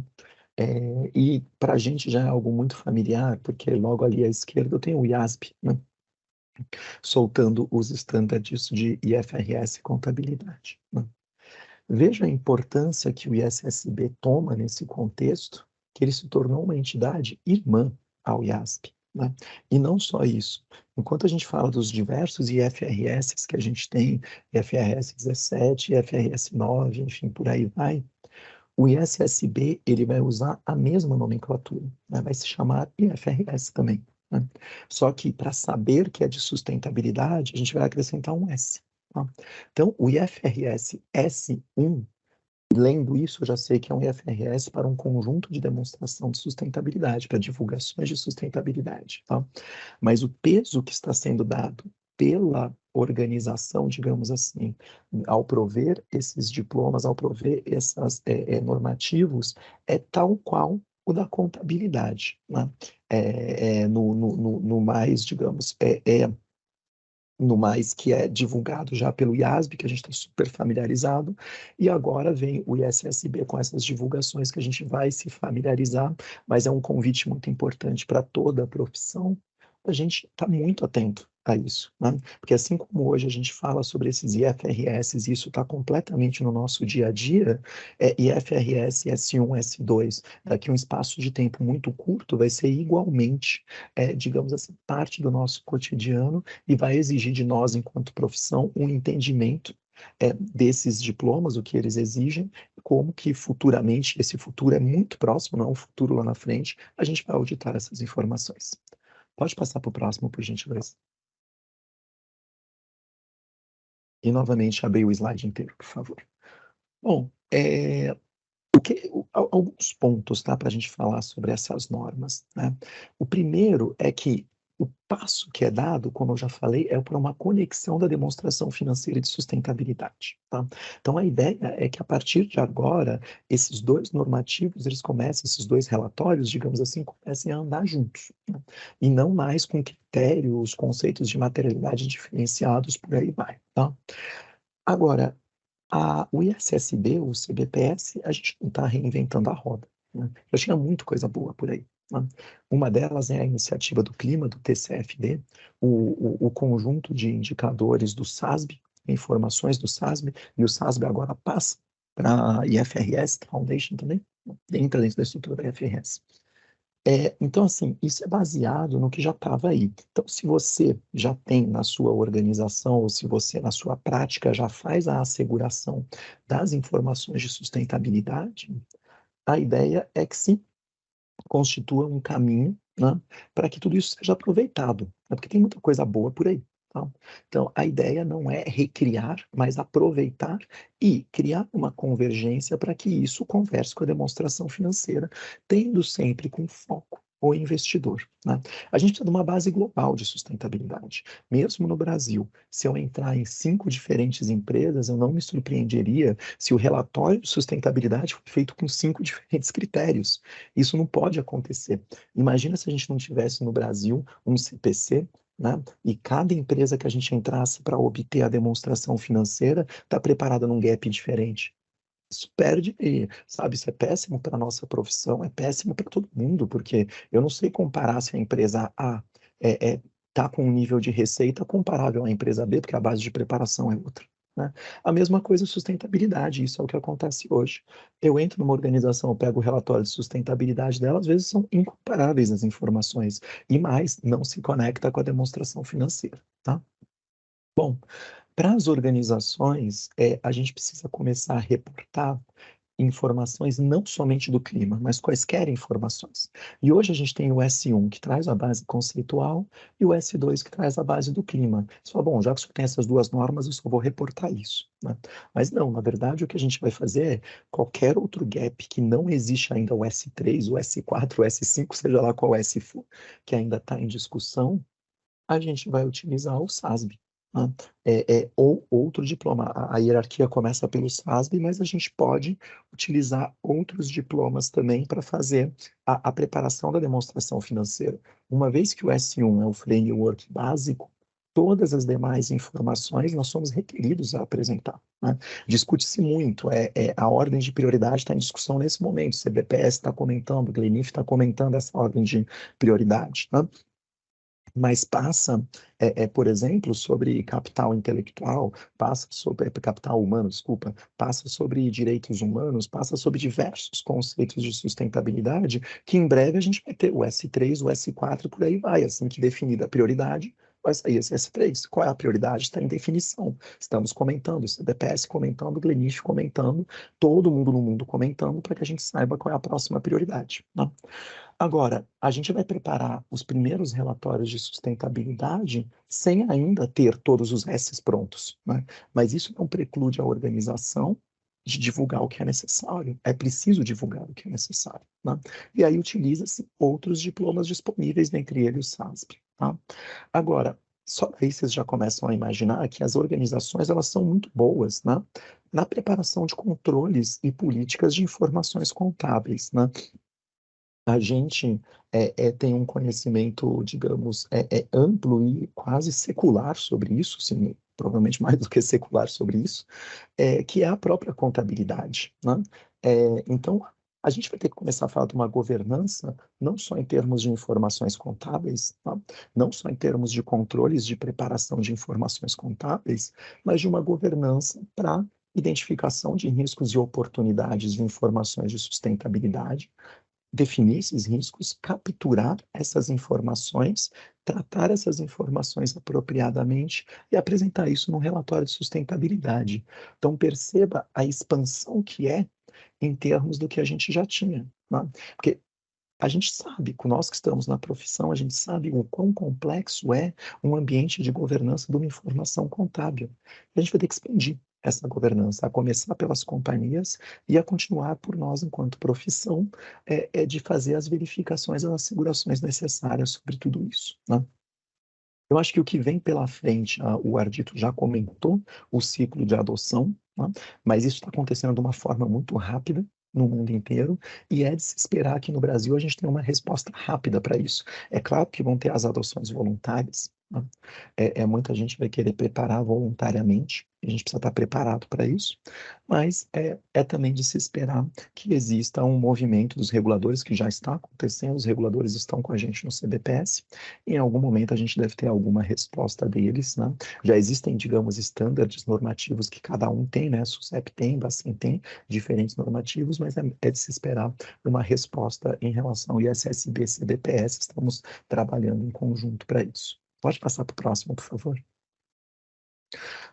E para a gente já é algo muito familiar, porque logo ali à esquerda eu tenho o IASB, né? Soltando os estándares de IFRS Contabilidade, né? Veja a importância que o ISSB toma nesse contexto, que ele se tornou uma entidade irmã ao IASB, né? E não só isso. Enquanto a gente fala dos diversos IFRS que a gente tem, IFRS 17, IFRS 9, enfim, por aí vai, o ISSB ele vai usar a mesma nomenclatura, né? Vai se chamar IFRS também, né? Só que para saber que é de sustentabilidade, a gente vai acrescentar um S. Tá? Então, o IFRS S1, lendo isso, eu já sei que é um IFRS para um conjunto de demonstração de sustentabilidade, para divulgações de sustentabilidade. Tá? Mas o peso que está sendo dado pela organização, digamos assim, ao prover esses diplomas, ao prover esses normativos, é tal qual o da contabilidade, né? No mais, digamos, no mais que é divulgado já pelo IASB, que a gente está super familiarizado, e agora vem o ISSB com essas divulgações que a gente vai se familiarizar, mas é um convite muito importante para toda a profissão, a gente está muito atento a isso, né? Porque assim como hoje a gente fala sobre esses IFRS, e isso está completamente no nosso dia a dia, IFRS S1, S2, daqui a um espaço de tempo muito curto, vai ser igualmente, digamos assim, parte do nosso cotidiano, e vai exigir de nós, enquanto profissão, um entendimento desses diplomas, o que eles exigem, como que futuramente, esse futuro é muito próximo, não é um futuro lá na frente, a gente vai auditar essas informações. Pode passar para o próximo, por gentileza. E novamente abrir o slide inteiro, por favor. Bom, alguns pontos, tá, para a gente falar sobre essas normas, né? O primeiro é que o passo que é dado, como eu já falei, é para uma conexão da demonstração financeira de sustentabilidade, tá? Então, a ideia é que, a partir de agora, esses dois normativos, eles comecem, esses dois relatórios, digamos assim, comecem a andar juntos, né? E não mais com critérios, conceitos de materialidade diferenciados, por aí vai, tá? Agora, o ISSB, o CBPS, a gente não está reinventando a roda, né? Já tinha muita coisa boa por aí, né? Uma delas é a iniciativa do clima, do TCFD, o conjunto de indicadores do SASB, informações do SASB, e o SASB agora passa para a IFRS Foundation também, entra dentro da estrutura da IFRS. Então, assim, isso é baseado no que já estava aí. Então, se você já tem na sua organização, ou se você, na sua prática, já faz a asseguração das informações de sustentabilidade, a ideia é que se constitua um caminho, né, para que tudo isso seja aproveitado, né, porque tem muita coisa boa por aí. Tá? Então, a ideia não é recriar, mas aproveitar e criar uma convergência para que isso converse com a demonstração financeira, tendo sempre com foco o investidor, né? A gente precisa de uma base global de sustentabilidade. Mesmo no Brasil, se eu entrar em 5 diferentes empresas, eu não me surpreenderia se o relatório de sustentabilidade for feito com 5 diferentes critérios. Isso não pode acontecer. Imagina se a gente não tivesse no Brasil um CPC, né? E cada empresa que a gente entrasse para obter a demonstração financeira está preparada num gap diferente. Isso perde, sabe, isso é péssimo para a nossa profissão, é péssimo para todo mundo, porque eu não sei comparar se a empresa A está com um nível de receita comparável à empresa B, porque a base de preparação é outra, né? A mesma coisa sustentabilidade, isso é o que acontece hoje. Eu entro numa organização, eu pego o relatório de sustentabilidade dela, às vezes são incomparáveis as informações, e mais, não se conecta com a demonstração financeira, tá? Bom, para as organizações, a gente precisa começar a reportar informações não somente do clima, mas quaisquer informações. E hoje a gente tem o S1, que traz a base conceitual, e o S2, que traz a base do clima. Você fala, bom, já que você tem essas duas normas, eu só vou reportar isso, né? Mas não, na verdade, o que a gente vai fazer é qualquer outro gap que não existe ainda, o S3, o S4, o S5, seja lá qual S for, que ainda está em discussão, a gente vai utilizar o SASB. né? Ou outro diploma. A hierarquia começa pelo SASB, mas a gente pode utilizar outros diplomas também para fazer a preparação da demonstração financeira. Uma vez que o S1 é o framework básico, todas as demais informações nós somos requeridos a apresentar, né? Discute-se muito, a ordem de prioridade está em discussão nesse momento, o CBPS está comentando, o Glenif está comentando essa ordem de prioridade, né? Mas passa, por exemplo, sobre capital intelectual, passa sobre capital humano, desculpa, passa sobre direitos humanos, passa sobre diversos conceitos de sustentabilidade, que em breve a gente vai ter o S3, o S4, por aí vai, assim que definida a prioridade, vai sair esse S3. Qual é a prioridade? Está em definição. Estamos comentando, o CBPS comentando, o Glenif comentando, todo mundo no mundo comentando, para que a gente saiba qual é a próxima prioridade, né? Agora, a gente vai preparar os primeiros relatórios de sustentabilidade sem ainda ter todos os S's prontos, né? Mas isso não preclude a organização de divulgar o que é necessário. É preciso divulgar o que é necessário, né? E aí utiliza-se outros diplomas disponíveis, dentre eles o SASB, tá? Agora, só aí vocês já começam a imaginar que as organizações elas são muito boas, né, na preparação de controles e políticas de informações contábeis, né? A gente tem um conhecimento, digamos, amplo e quase secular sobre isso, sim, provavelmente mais do que secular sobre isso, que é a própria contabilidade, né? Então, a gente vai ter que começar a falar de uma governança, não só em termos de informações contábeis, tá? Não só em termos de controles de preparação de informações contábeis, mas de uma governança para identificação de riscos e oportunidades de informações de sustentabilidade, definir esses riscos, capturar essas informações, tratar essas informações apropriadamente e apresentar isso num relatório de sustentabilidade. Então, perceba a expansão que é em termos do que a gente já tinha, né? Porque a gente sabe, com nós que estamos na profissão, a gente sabe o quão complexo é um ambiente de governança de uma informação contábil. A gente vai ter que expandir essa governança, a começar pelas companhias e a continuar por nós, enquanto profissão, de fazer as verificações e as assegurações necessárias sobre tudo isso, né? Eu acho que o que vem pela frente, o Ardito já comentou, o ciclo de adoção, né? Mas isso está acontecendo de uma forma muito rápida no mundo inteiro, e é de se esperar que no Brasil a gente tenha uma resposta rápida para isso. É claro que vão ter as adoções voluntárias, né? Muita gente vai querer preparar voluntariamente, a gente precisa estar preparado para isso, mas é também de se esperar que exista um movimento dos reguladores, que já está acontecendo, os reguladores estão com a gente no CBPS, e em algum momento a gente deve ter alguma resposta deles, né? Já existem, digamos, estándares normativos que cada um tem, né? SUSEP tem, Bacen tem, diferentes normativos, mas é de se esperar uma resposta em relação ao ISSB e CBPS, estamos trabalhando em conjunto para isso. Pode passar para o próximo, por favor.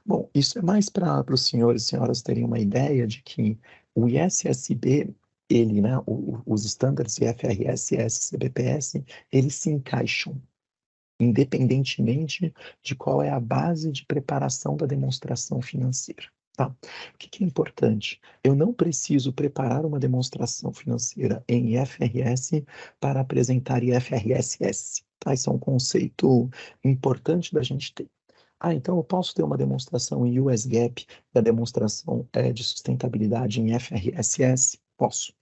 Bom, isso é mais para os senhores e senhoras terem uma ideia de que o ISSB, ele, né, os estándares IFRS, IS, CBPS, eles se encaixam, independentemente de qual é a base de preparação da demonstração financeira, tá? O que é importante? Eu não preciso preparar uma demonstração financeira em IFRS para apresentar IFRS-S, tá? Isso é um conceito importante da gente ter. Então eu posso ter uma demonstração em US GAAP e a demonstração de sustentabilidade em IFRS-S? Posso.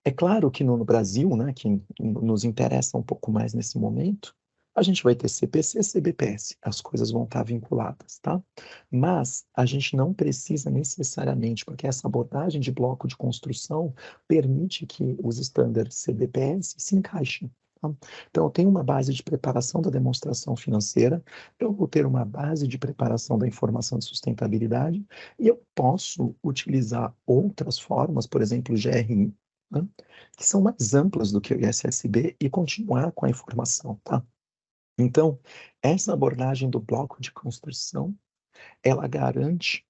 É claro que no Brasil, né, que nos interessa um pouco mais nesse momento, a gente vai ter CPC, CBPS, as coisas vão estar vinculadas, tá? Mas a gente não precisa necessariamente, porque essa abordagem de bloco de construção permite que os estándares CBPS se encaixem, tá? Então, eu tenho uma base de preparação da demonstração financeira, eu vou ter uma base de preparação da informação de sustentabilidade, e eu posso utilizar outras formas, por exemplo, o GRI, né, que são mais amplas do que o ISSB e continuar com a informação, tá? Então, essa abordagem do bloco de construção, ela garante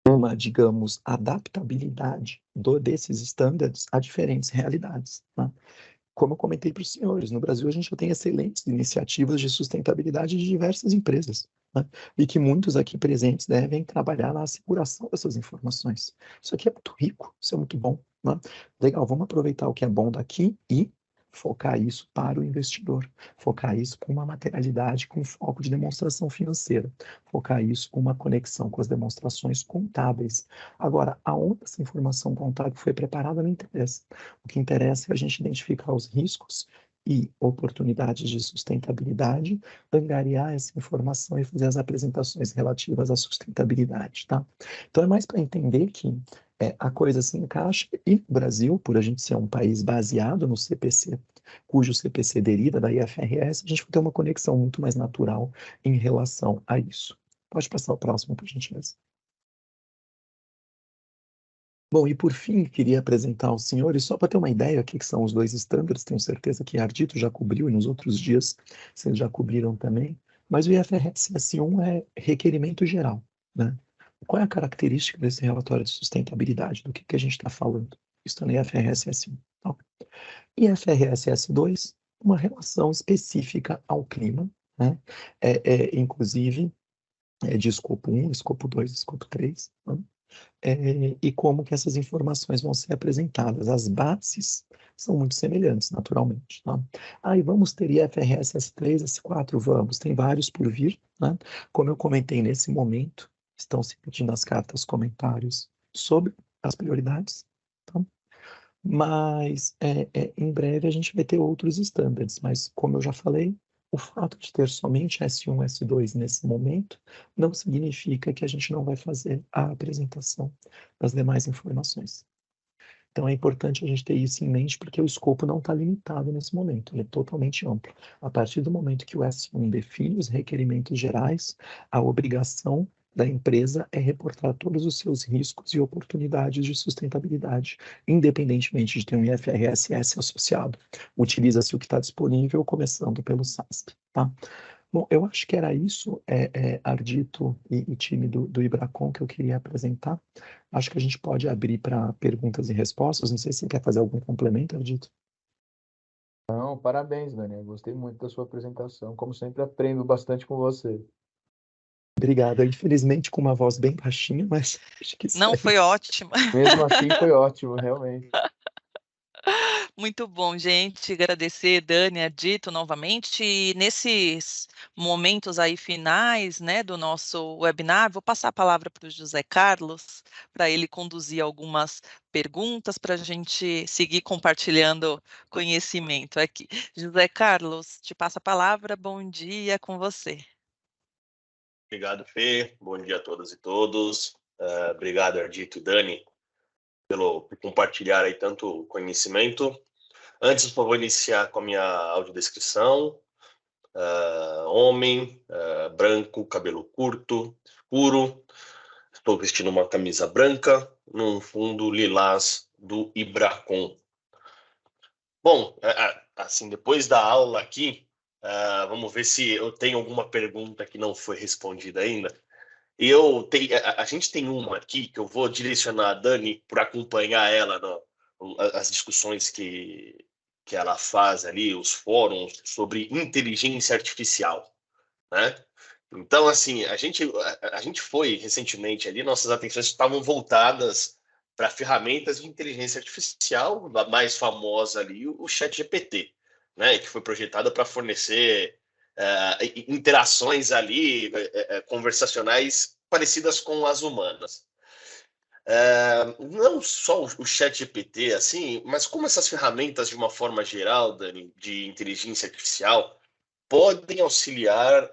uma, digamos, adaptabilidade desses estándares a diferentes realidades, tá? Como eu comentei para os senhores, no Brasil a gente já tem excelentes iniciativas de sustentabilidade de diversas empresas, né? E que muitos aqui presentes devem trabalhar na asseguração dessas informações. Isso aqui é muito rico, isso é muito bom, né? Legal, vamos aproveitar o que é bom daqui e focar isso para o investidor, focar isso com uma materialidade, com foco de demonstração financeira, focar isso com uma conexão com as demonstrações contábeis. Agora, aonde essa informação contábil foi preparada não interessa. O que interessa é a gente identificar os riscos e oportunidades de sustentabilidade, angariar essa informação e fazer as apresentações relativas à sustentabilidade, tá? Então é mais para entender que a coisa se encaixa, e no Brasil, por a gente ser um país baseado no CPC, cujo CPC deriva da IFRS, a gente vai ter uma conexão muito mais natural em relação a isso. Pode passar o próximo, por gentileza. Bom, e por fim, queria apresentar aos senhores, só para ter uma ideia, o que são os dois estándares, tenho certeza que Ardito já cobriu, e nos outros dias vocês já cobriram também, mas o IFRS S1 é requerimento geral, né? Qual é a característica desse relatório de sustentabilidade? Do que a gente está falando? Isso está no IFRS S1. Tá? IFRS S2, uma relação específica ao clima, né? Inclusive, de escopo 1, escopo 2, escopo 3, né? E como que essas informações vão ser apresentadas. As bases são muito semelhantes, naturalmente. Tá? Aí vamos ter IFRS S3, S4, vamos, tem vários por vir. Né? Como eu comentei nesse momento, estão se pedindo as cartas comentários sobre as prioridades. Tá? Mas em breve a gente vai ter outros estándares, mas como eu já falei, o fato de ter somente S1, S2 nesse momento não significa que a gente não vai fazer a apresentação das demais informações. Então é importante a gente ter isso em mente, porque o escopo não está limitado nesse momento, ele é totalmente amplo. A partir do momento que o S1 define os requerimentos gerais, a obrigação da empresa é reportar todos os seus riscos e oportunidades de sustentabilidade, independentemente de ter um IFRS associado. Utiliza-se o que está disponível, começando pelo SASP. Tá? Bom, eu acho que era isso, Ardito e time do Ibracon, que eu queria apresentar. Acho que a gente pode abrir para perguntas e respostas. Não sei se você quer fazer algum complemento, Ardito. Não, parabéns, Daniel. Gostei muito da sua apresentação. Como sempre, aprendo bastante com você. Obrigado. Infelizmente com uma voz bem baixinha, mas acho que Não, foi ótimo. Mesmo assim, foi ótimo, realmente. Muito bom, gente. Agradecer, Dani, Ardito, novamente. E nesses momentos aí finais, né, do nosso webinar, vou passar a palavra para o José Carlos, para ele conduzir algumas perguntas, para a gente seguir compartilhando conhecimento aqui. José Carlos, te passo a palavra. Bom dia com você. Obrigado, Fê. Bom dia a todas e todos. Obrigado, Ardito e Dani, por compartilhar aí tanto conhecimento. Antes, por favor, iniciar com a minha audiodescrição. Homem, branco, cabelo curto, escuro. Estou vestindo uma camisa branca, num fundo lilás do Ibracon. Bom, assim, depois da aula aqui, vamos ver se eu tenho alguma pergunta que não foi respondida ainda. A gente tem uma aqui que eu vou direcionar a Dani por acompanhar ela as discussões que ela faz ali, os fóruns sobre inteligência artificial, né? Então, assim, a gente foi recentemente ali, nossas atenções estavam voltadas para ferramentas de inteligência artificial, a mais famosa ali, o ChatGPT, né? Que foi projetada para fornecer interações ali, conversacionais parecidas com as humanas. Não só o ChatGPT, assim, mas como essas ferramentas, de uma forma geral, Dani, de inteligência artificial, podem auxiliar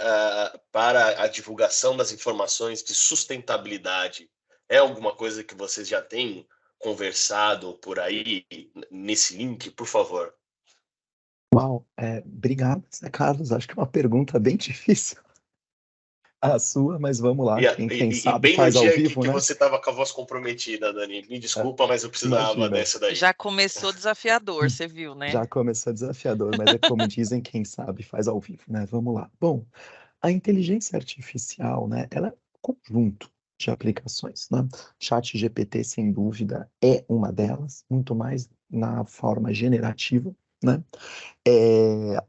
para a divulgação das informações de sustentabilidade. É alguma coisa que vocês já têm conversado por aí, nesse link, por favor? Uau, obrigado, Zé Carlos. Acho que é uma pergunta bem difícil a sua, mas vamos lá. Quem sabe bem faz no ao dia vivo, que né? você estava com a voz comprometida, Dani. Me desculpa, mas eu precisava Imagina. dessa daí. Já começou desafiador, você viu, né? Já começou desafiador, mas é como dizem, quem sabe faz ao vivo, né? Vamos lá. Bom, a inteligência artificial, né? Ela é um conjunto de aplicações, né? ChatGPT, sem dúvida, é uma delas, muito mais na forma generativa, né?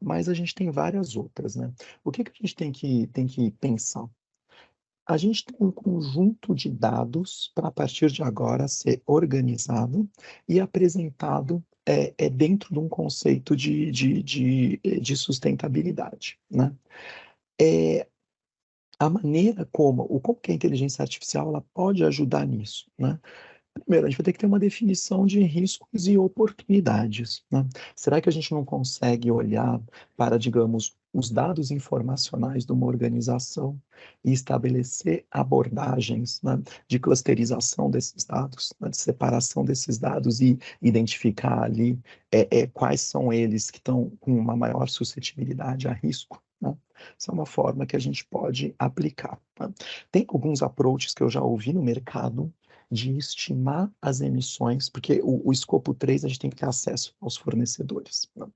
Mas a gente tem várias outras, né? O que a gente tem que pensar? A gente tem um conjunto de dados para, a partir de agora, ser organizado e apresentado dentro de um conceito de sustentabilidade, né? A maneira como que a inteligência artificial ela pode ajudar nisso, né? Primeiro, a gente vai ter que ter uma definição de riscos e oportunidades, né? Será que a gente não consegue olhar para, digamos, os dados informacionais de uma organização e estabelecer abordagens, né, de clusterização desses dados, né, de separação desses dados e identificar ali quais são eles que estão com uma maior suscetibilidade a risco, né? Essa é uma forma que a gente pode aplicar, né? Tem alguns approaches que eu já ouvi no mercado de estimar as emissões, porque o escopo 3 a gente tem que ter acesso aos fornecedores, né?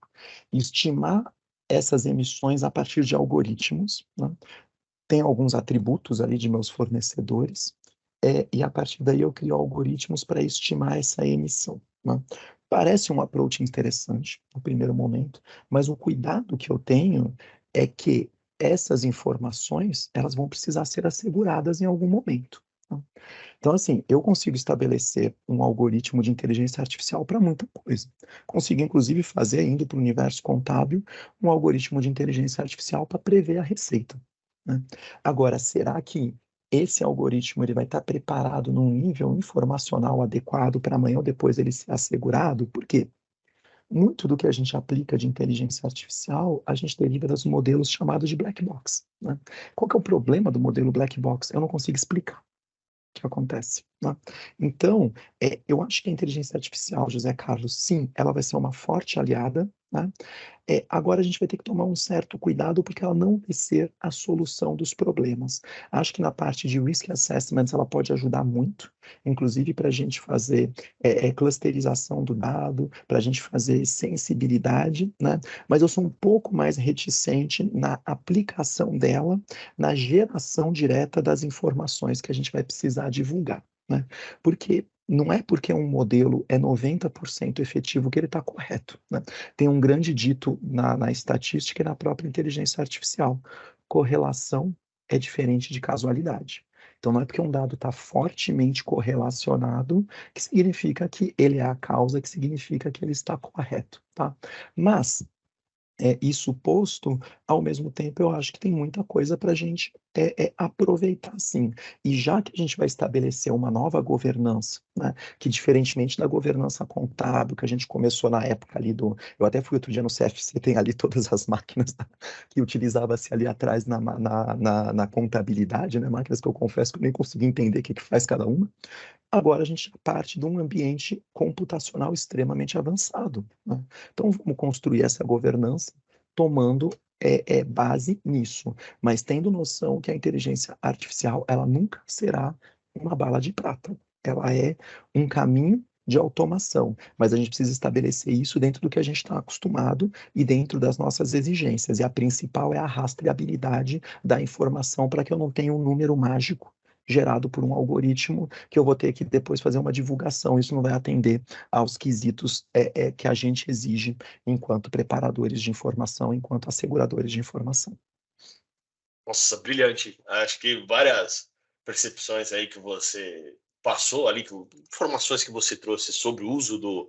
Estimar essas emissões a partir de algoritmos, né? Tem alguns atributos ali de meus fornecedores, e a partir daí eu crio algoritmos para estimar essa emissão, né? Parece um approach interessante no primeiro momento, mas o cuidado que eu tenho é que essas informações elas vão precisar ser asseguradas em algum momento, né? Então, assim, eu consigo estabelecer um algoritmo de inteligência artificial para muita coisa. Consigo, inclusive, fazer, indo para o universo contábil, um algoritmo de inteligência artificial para prever a receita, né? Agora, será que esse algoritmo ele vai estar preparado num nível informacional adequado para amanhã ou depois ele ser assegurado? Porque muito do que a gente aplica de inteligência artificial, a gente deriva dos modelos chamados de black box, né? Qual que é o problema do modelo black box? Eu não consigo explicar que acontece, né? Então, eu acho que a inteligência artificial, José Carlos, sim, ela vai ser uma forte aliada, né? Agora a gente vai ter que tomar um certo cuidado porque ela não vai ser a solução dos problemas. Acho que na parte de risk assessments ela pode ajudar muito, inclusive para a gente fazer clusterização do dado, para a gente fazer sensibilidade, né? Mas eu sou um pouco mais reticente na aplicação dela, na geração direta das informações que a gente vai precisar divulgar, né? Porque não é porque um modelo é 90% efetivo que ele está correto, né? Tem um grande dito na estatística e na própria inteligência artificial: correlação é diferente de casualidade. Então, não é porque um dado está fortemente correlacionado que significa que ele é a causa, que significa que ele está correto, tá? Mas, isso posto, ao mesmo tempo, eu acho que tem muita coisa para a gente aproveitar, sim. E já que a gente vai estabelecer uma nova governança, né, que diferentemente da governança contábil, que a gente começou na época ali Eu até fui outro dia no CFC, tem ali todas as máquinas que utilizava-se ali atrás na contabilidade, né, máquinas que eu confesso que eu nem consegui entender o que faz cada uma. Agora a gente parte de um ambiente computacional extremamente avançado, né? Então vamos construir essa governança tomando base nisso, mas tendo noção que a inteligência artificial ela nunca será uma bala de prata. Ela é um caminho de automação, mas a gente precisa estabelecer isso dentro do que a gente está acostumado e dentro das nossas exigências. E a principal é a rastreabilidade da informação para que eu não tenha um número mágico gerado por um algoritmo que eu vou ter que depois fazer uma divulgação. Isso não vai atender aos quesitos que a gente exige enquanto preparadores de informação, enquanto asseguradores de informação. Nossa, brilhante. Acho que várias percepções aí que você passou ali, informações que você trouxe sobre o uso de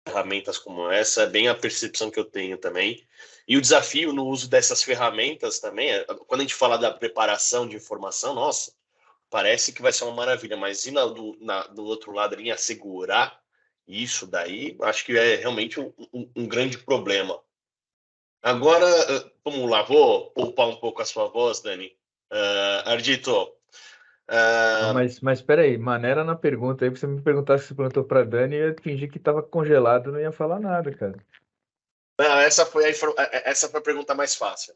ferramentas como essa, é bem a percepção que eu tenho também. E o desafio no uso dessas ferramentas também, quando a gente fala da preparação de informação, nossa, parece que vai ser uma maravilha, mas e do outro lado ali, assegurar isso daí, acho que é realmente um grande problema. Agora, vamos lá, vou poupar um pouco a sua voz, Dani. Ardito. Mas espera aí, maneira na pergunta aí, pra você me perguntar se você perguntou para Dani, eu ia fingir que estava congelado, não ia falar nada, cara. Não, essa foi a pergunta mais fácil.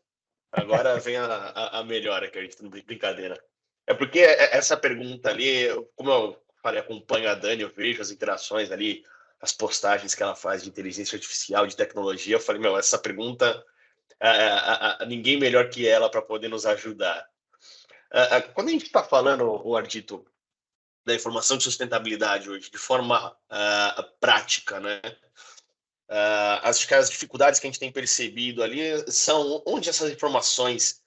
Agora vem a melhor aqui, a gente não tem brincadeira. É porque essa pergunta ali, como eu falei, acompanho a Dani, eu vejo as interações ali, as postagens que ela faz de inteligência artificial, de tecnologia. Eu falei, essa pergunta, ninguém melhor que ela para poder nos ajudar. Quando a gente está falando, o Ardito, da informação de sustentabilidade hoje, de forma prática, né? Acho que as dificuldades que a gente tem percebido ali são onde essas informações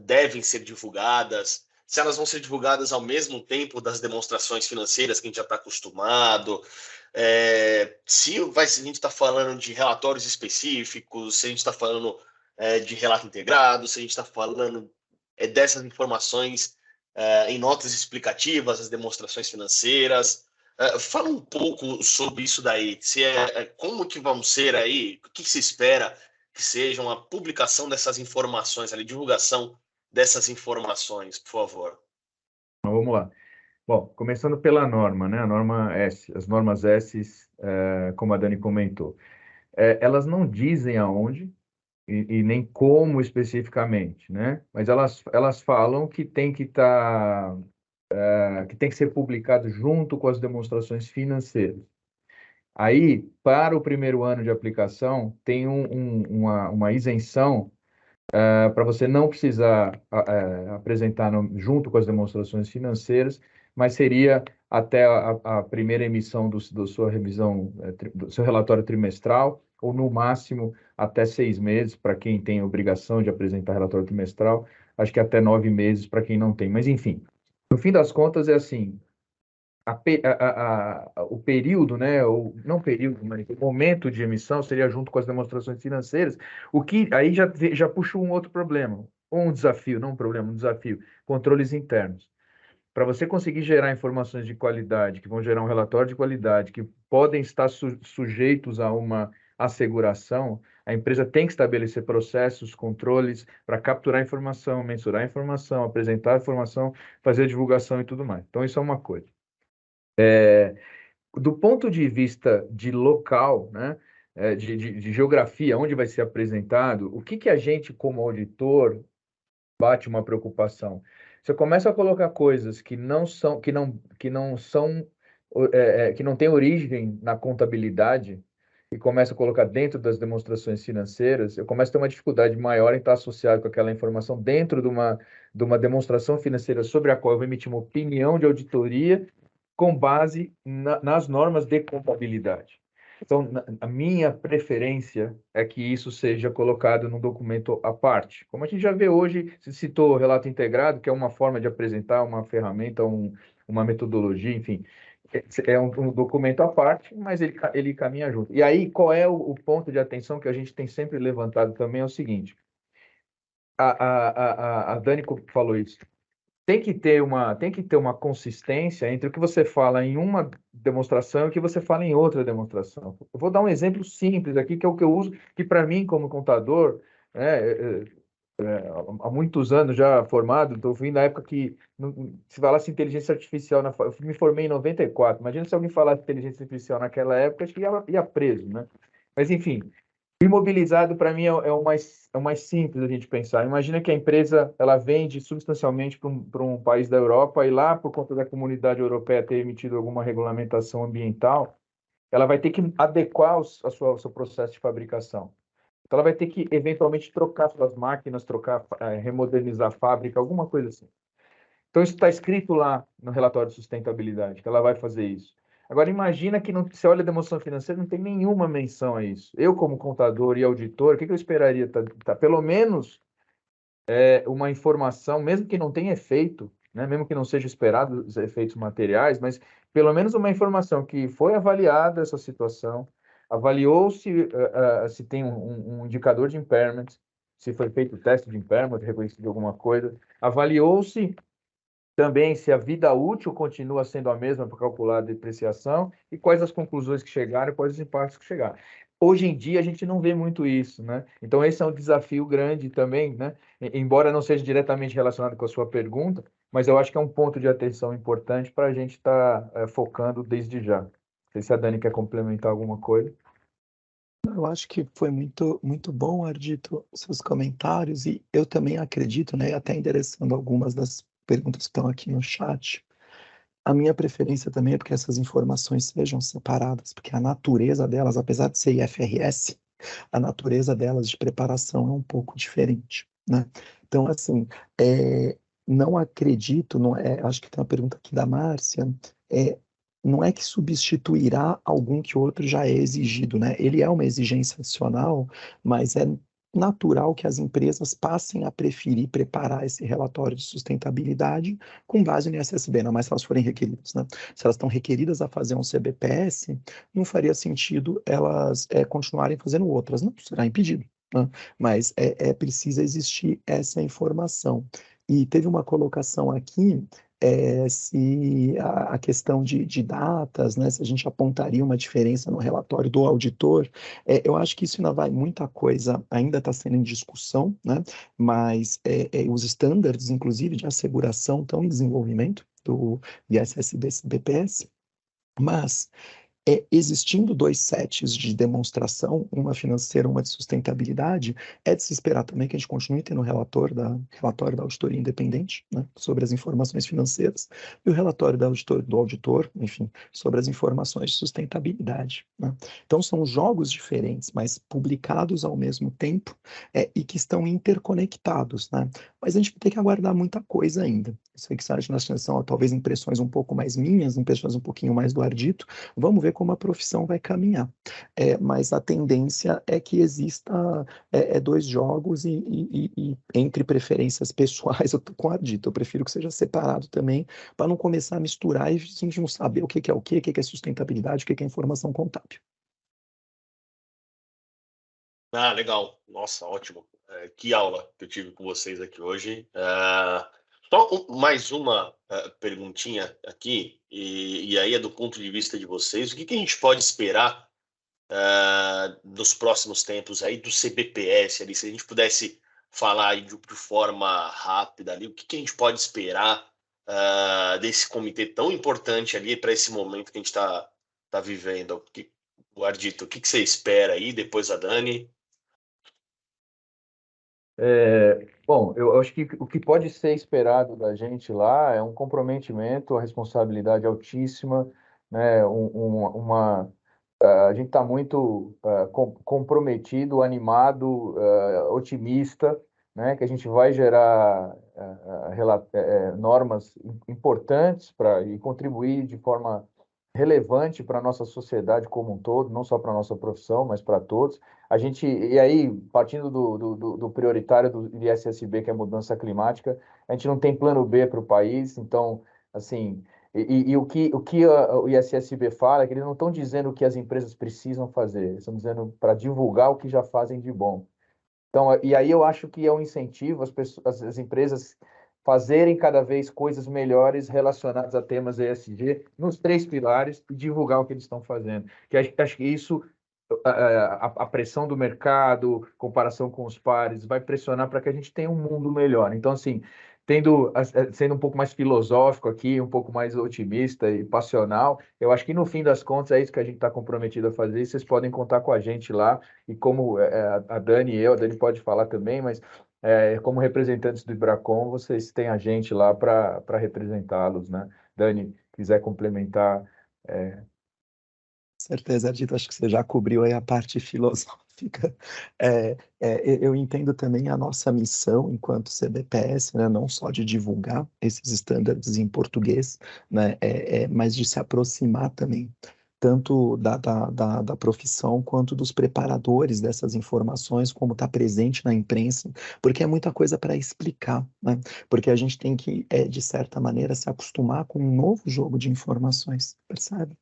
devem ser divulgadas, se elas vão ser divulgadas ao mesmo tempo das demonstrações financeiras que a gente já está acostumado, se a gente está falando de relatórios específicos, se a gente está falando de relato integrado, se a gente está falando dessas informações em notas explicativas, as demonstrações financeiras. Fala um pouco sobre isso daí, como que vão ser aí, o que se espera que seja uma publicação dessas informações, a divulgação dessas informações, por favor. Então, vamos lá. Bom, começando pela norma, né? A norma S, as normas S, como a Dani comentou, elas não dizem aonde e nem como especificamente, né? Mas elas falam que tem que estar, que tem que ser publicado junto com as demonstrações financeiras. Aí, para o primeiro ano de aplicação, tem uma isenção para você não precisar apresentar junto com as demonstrações financeiras, mas seria até a primeira emissão do sua revisão, do seu relatório trimestral, ou no máximo até 6 meses, para quem tem a obrigação de apresentar relatório trimestral, acho que até 9 meses para quem não tem. Mas, enfim, no fim das contas, é assim, o período, né, não período, mas o momento de emissão seria junto com as demonstrações financeiras, o que aí já puxa um outro problema, um desafio, não um problema, um desafio, controles internos. Para você conseguir gerar informações de qualidade, que vão gerar um relatório de qualidade, que podem estar sujeitos a uma asseguração, a empresa tem que estabelecer processos, controles para capturar informação, mensurar informação, apresentar informação, fazer divulgação e tudo mais. Então, isso é uma coisa. Do ponto de vista de local, né, de geografia, onde vai ser apresentado, o que a gente, como auditor, bate uma preocupação? Você começa a colocar coisas que não têm origem na contabilidade e começa a colocar dentro das demonstrações financeiras, eu começo a ter uma dificuldade maior em estar associado com aquela informação dentro de uma demonstração financeira sobre a qual eu vou emitir uma opinião de auditoria com base nas normas de contabilidade. Então, a minha preferência é que isso seja colocado num documento à parte. Como a gente já vê hoje, se citou o relato integrado, que é uma forma de apresentar uma ferramenta, uma metodologia, enfim, é um documento à parte, mas ele caminha junto. E aí, qual é o ponto de atenção que a gente tem sempre levantado também? É o seguinte, a Dani falou isso, tem que ter uma consistência entre o que você fala em uma demonstração e o que você fala em outra demonstração. Eu vou dar um exemplo simples aqui, que é o que eu uso, que para mim, como contador, há muitos anos já formado, estou vindo da época que se falasse inteligência artificial, eu me formei em 94, imagina se alguém falasse inteligência artificial naquela época, acho que ia preso, né? Mas, enfim, imobilizado, para mim, é o mais simples a gente pensar. Imagina que a empresa ela vende substancialmente para um país da Europa e lá, por conta da comunidade europeia ter emitido alguma regulamentação ambiental, ela vai ter que adequar o seu processo de fabricação. Então, ela vai ter que, eventualmente, trocar suas máquinas, remodernizar a fábrica, alguma coisa assim. Então, isso está escrito lá no relatório de sustentabilidade, que ela vai fazer isso. Agora, imagina que você olha a demonstração financeira, não tem nenhuma menção a isso. Eu, como contador e auditor, o que eu esperaria? Pelo menos uma informação, mesmo que não tenha efeito, né, mesmo que não seja esperado os efeitos materiais, mas pelo menos uma informação que foi avaliada essa situação, avaliou-se se tem um indicador de impairment, se foi feito o teste de impairment, reconhecido alguma coisa, avaliou-se também se a vida útil continua sendo a mesma para calcular a depreciação e quais as conclusões que chegaram e quais os impactos que chegaram. Hoje em dia, a gente não vê muito isso, né? Então, esse é um desafio grande também, né? Embora não seja diretamente relacionado com a sua pergunta, mas eu acho que é um ponto de atenção importante para a gente estar focando desde já. Não sei se a Dani quer complementar alguma coisa. Eu acho que foi muito, muito bom, Ardito, seus comentários, e eu também acredito, né, até endereçando algumas das perguntas que estão aqui no chat, a minha preferência também é porque essas informações sejam separadas, porque a natureza delas, apesar de ser IFRS, a natureza delas de preparação é um pouco diferente, né? Então, assim, não acredito, acho que tem uma pergunta aqui da Márcia, não é que substituirá algum que outro já é exigido, né? Ele é uma exigência adicional, mas natural que as empresas passem a preferir preparar esse relatório de sustentabilidade com base no ISSB, não mais se elas forem requeridas, né? Se elas estão requeridas a fazer um CBPS, não faria sentido elas continuarem fazendo outras, não será impedido, né? Mas precisa existir essa informação. E teve uma colocação aqui, se a questão de datas, né, se a gente apontaria uma diferença no relatório do auditor, eu acho que isso ainda vai, muita coisa ainda está sendo em discussão, né, mas os estándares, inclusive, de asseguração estão em desenvolvimento do ISSB-BPS, mas existindo 2 sets de demonstração, uma financeira, uma de sustentabilidade, é de se esperar também que a gente continue tendo o relatório da auditoria independente, né, sobre as informações financeiras, e o relatório do auditor, enfim, sobre as informações de sustentabilidade, né? Então, são jogos diferentes, mas publicados ao mesmo tempo, e que estão interconectados, né? Mas a gente vai ter que aguardar muita coisa ainda. Isso aí que são talvez impressões um pouco mais minhas, impressões um pouquinho mais do Ardito. Vamos ver como a profissão vai caminhar. Mas a tendência é que exista 2 jogos e entre preferências pessoais, eu estou com a Ardito, eu prefiro que seja separado também, para não começar a misturar e a gente não saber o que é o que é sustentabilidade, o que é informação contábil. Ah, legal. Nossa, ótimo. Que aula que eu tive com vocês aqui hoje. Só mais uma perguntinha aqui, e aí é do ponto de vista de vocês. O que a gente pode esperar nos próximos tempos aí do CBPS ali? Se a gente pudesse falar aí de forma rápida ali, o que a gente pode esperar desse comitê tão importante ali para esse momento que a gente tá vivendo? O Ardito, o que você espera aí, depois a Dani? Bom, eu acho que o que pode ser esperado da gente lá é um comprometimento, a responsabilidade altíssima, né? A gente está muito comprometido, animado, otimista, né? Que a gente vai gerar normas importantes e contribuir de forma relevante para a nossa sociedade como um todo, não só para a nossa profissão, mas para todos. E aí, partindo do prioritário do ISSB, que é a mudança climática, a gente não tem plano B para o país, então, assim, o que o ISSB fala é que eles não estão dizendo o que as empresas precisam fazer, eles estão dizendo para divulgar o que já fazem de bom. Então, e aí eu acho que é um incentivo as empresas fazerem cada vez coisas melhores relacionadas a temas ESG nos 3 pilares e divulgar o que eles estão fazendo. Que acho que isso, a pressão do mercado, comparação com os pares, vai pressionar para que a gente tenha um mundo melhor. Então, assim, sendo um pouco mais filosófico aqui, um pouco mais otimista e passional, eu acho que no fim das contas é isso que a gente está comprometido a fazer, e vocês podem contar com a gente lá, e como a Dani e a Dani pode falar também, mas como representantes do Ibracon, vocês têm a gente lá para representá-los, né? Dani, quiser complementar. Certeza, Ardito, acho que você já cobriu aí a parte filosófica. Eu entendo também a nossa missão enquanto CBPS, né, não só de divulgar esses estándares em português, né, mas de se aproximar também tanto da profissão quanto dos preparadores dessas informações, como está presente na imprensa, porque é muita coisa para explicar, né? Porque a gente tem que, de certa maneira, se acostumar com um novo jogo de informações, percebe?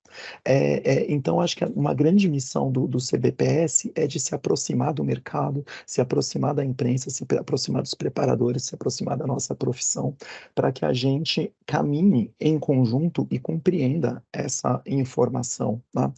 Então, acho que uma grande missão do CBPS é de se aproximar do mercado, se aproximar da imprensa, se aproximar dos preparadores, se aproximar da nossa profissão, para que a gente caminhe em conjunto e compreenda essa informação, tá?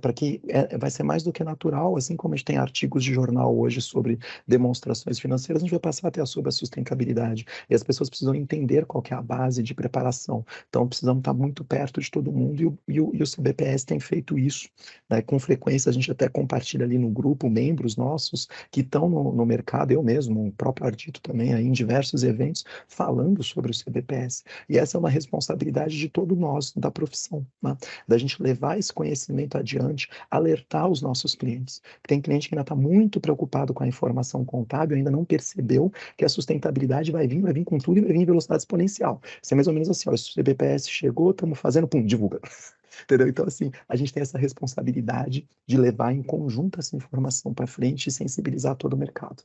Para que vai ser mais do que natural, assim como a gente tem artigos de jornal hoje sobre demonstrações financeiras, a gente vai passar a ter sobre a sustentabilidade, e as pessoas precisam entender qual que é a base de preparação, então precisamos estar muito perto de todo mundo, e o CBPS tem feito isso, né? Com frequência a gente até compartilha ali no grupo membros nossos que estão no mercado, eu mesmo, o próprio Ardito também, aí, em diversos eventos, falando sobre o CBPS, e essa é uma responsabilidade de todos nós da profissão, né? Da gente levar esse conhecimento adiante, alertar os nossos clientes. Tem cliente que ainda está muito preocupado com a informação contábil, ainda não percebeu que a sustentabilidade vai vir com tudo e vai vir em velocidade exponencial. Isso é mais ou menos assim, ó, o CBPS chegou, estamos fazendo, pum, divulga. Entendeu? Então, assim, a gente tem essa responsabilidade de levar em conjunto essa informação para frente e sensibilizar todo o mercado.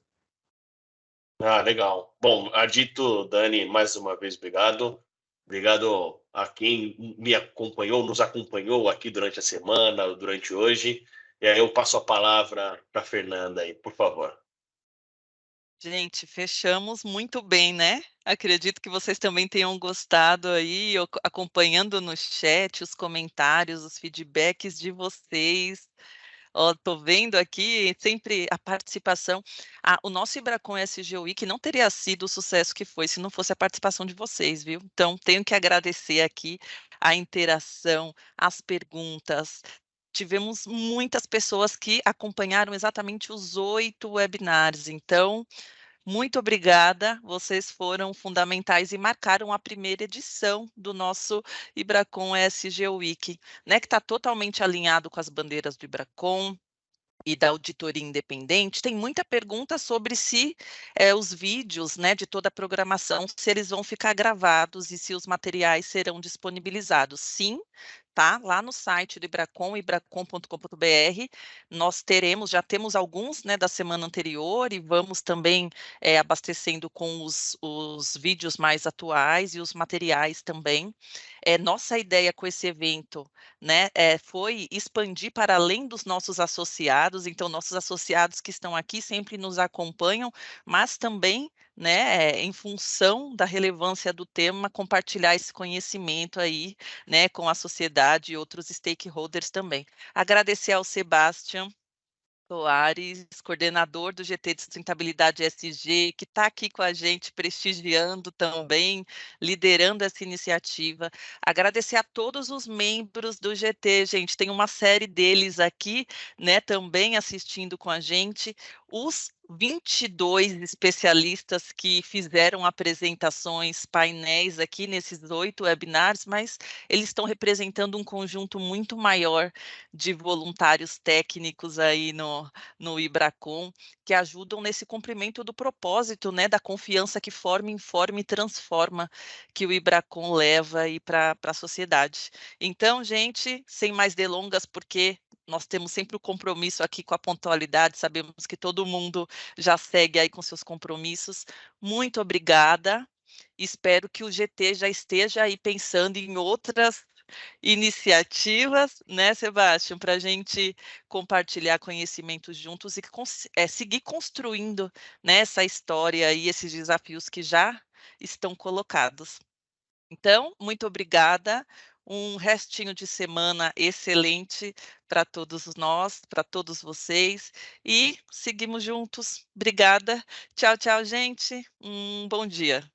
Ah, legal. Bom, Ardito, Dani, mais uma vez, obrigado. Obrigado a quem me acompanhou, nos acompanhou aqui durante a semana, durante hoje. E aí eu passo a palavra para a Fernanda aí, por favor. Gente, fechamos muito bem, né? Acredito que vocês também tenham gostado aí, acompanhando no chat os comentários, os feedbacks de vocês. Ó, tô vendo aqui sempre a participação. O nosso Ibracon SG Week não teria sido o sucesso que foi se não fosse a participação de vocês, viu? Então, tenho que agradecer aqui a interação, as perguntas. Tivemos muitas pessoas que acompanharam exatamente os 8 webinars. Então, muito obrigada, vocês foram fundamentais e marcaram a primeira edição do nosso Ibracon SG Week, né, que está totalmente alinhado com as bandeiras do Ibracon e da auditoria independente. Tem muita pergunta sobre se os vídeos, né, de toda a programação, se eles vão ficar gravados e se os materiais serão disponibilizados. Sim, tá? Lá no site do Ibracon, ibracon.com.br, nós já temos alguns, né, da semana anterior e vamos também abastecendo com os vídeos mais atuais e os materiais também. Nossa ideia com esse evento, né, foi expandir para além dos nossos associados, então nossos associados que estão aqui sempre nos acompanham, mas também, né, em função da relevância do tema, compartilhar esse conhecimento aí, né, com a sociedade e outros stakeholders também. Agradecer ao Sebastian Soares, coordenador do GT de Sustentabilidade SG, que está aqui com a gente, prestigiando também, liderando essa iniciativa. Agradecer a todos os membros do GT, gente, tem uma série deles aqui, né, também assistindo com a gente. Os 22 especialistas que fizeram apresentações, painéis aqui nesses 8 webinars, mas eles estão representando um conjunto muito maior de voluntários técnicos aí no Ibracon, que ajudam nesse cumprimento do propósito, né, da confiança que forma, informa e transforma, que o Ibracon leva aí para a sociedade. Então, gente, sem mais delongas, porque nós temos sempre o compromisso aqui com a pontualidade, sabemos que todo mundo já segue aí com seus compromissos. Muito obrigada. Espero que o GT já esteja aí pensando em outras iniciativas, né, Sebastião, para a gente compartilhar conhecimentos juntos e seguir construindo, né, essa história e esses desafios que já estão colocados. Então, muito obrigada. Um restinho de semana excelente para todos nós, para todos vocês. E seguimos juntos. Obrigada. Tchau, tchau, gente. Bom dia.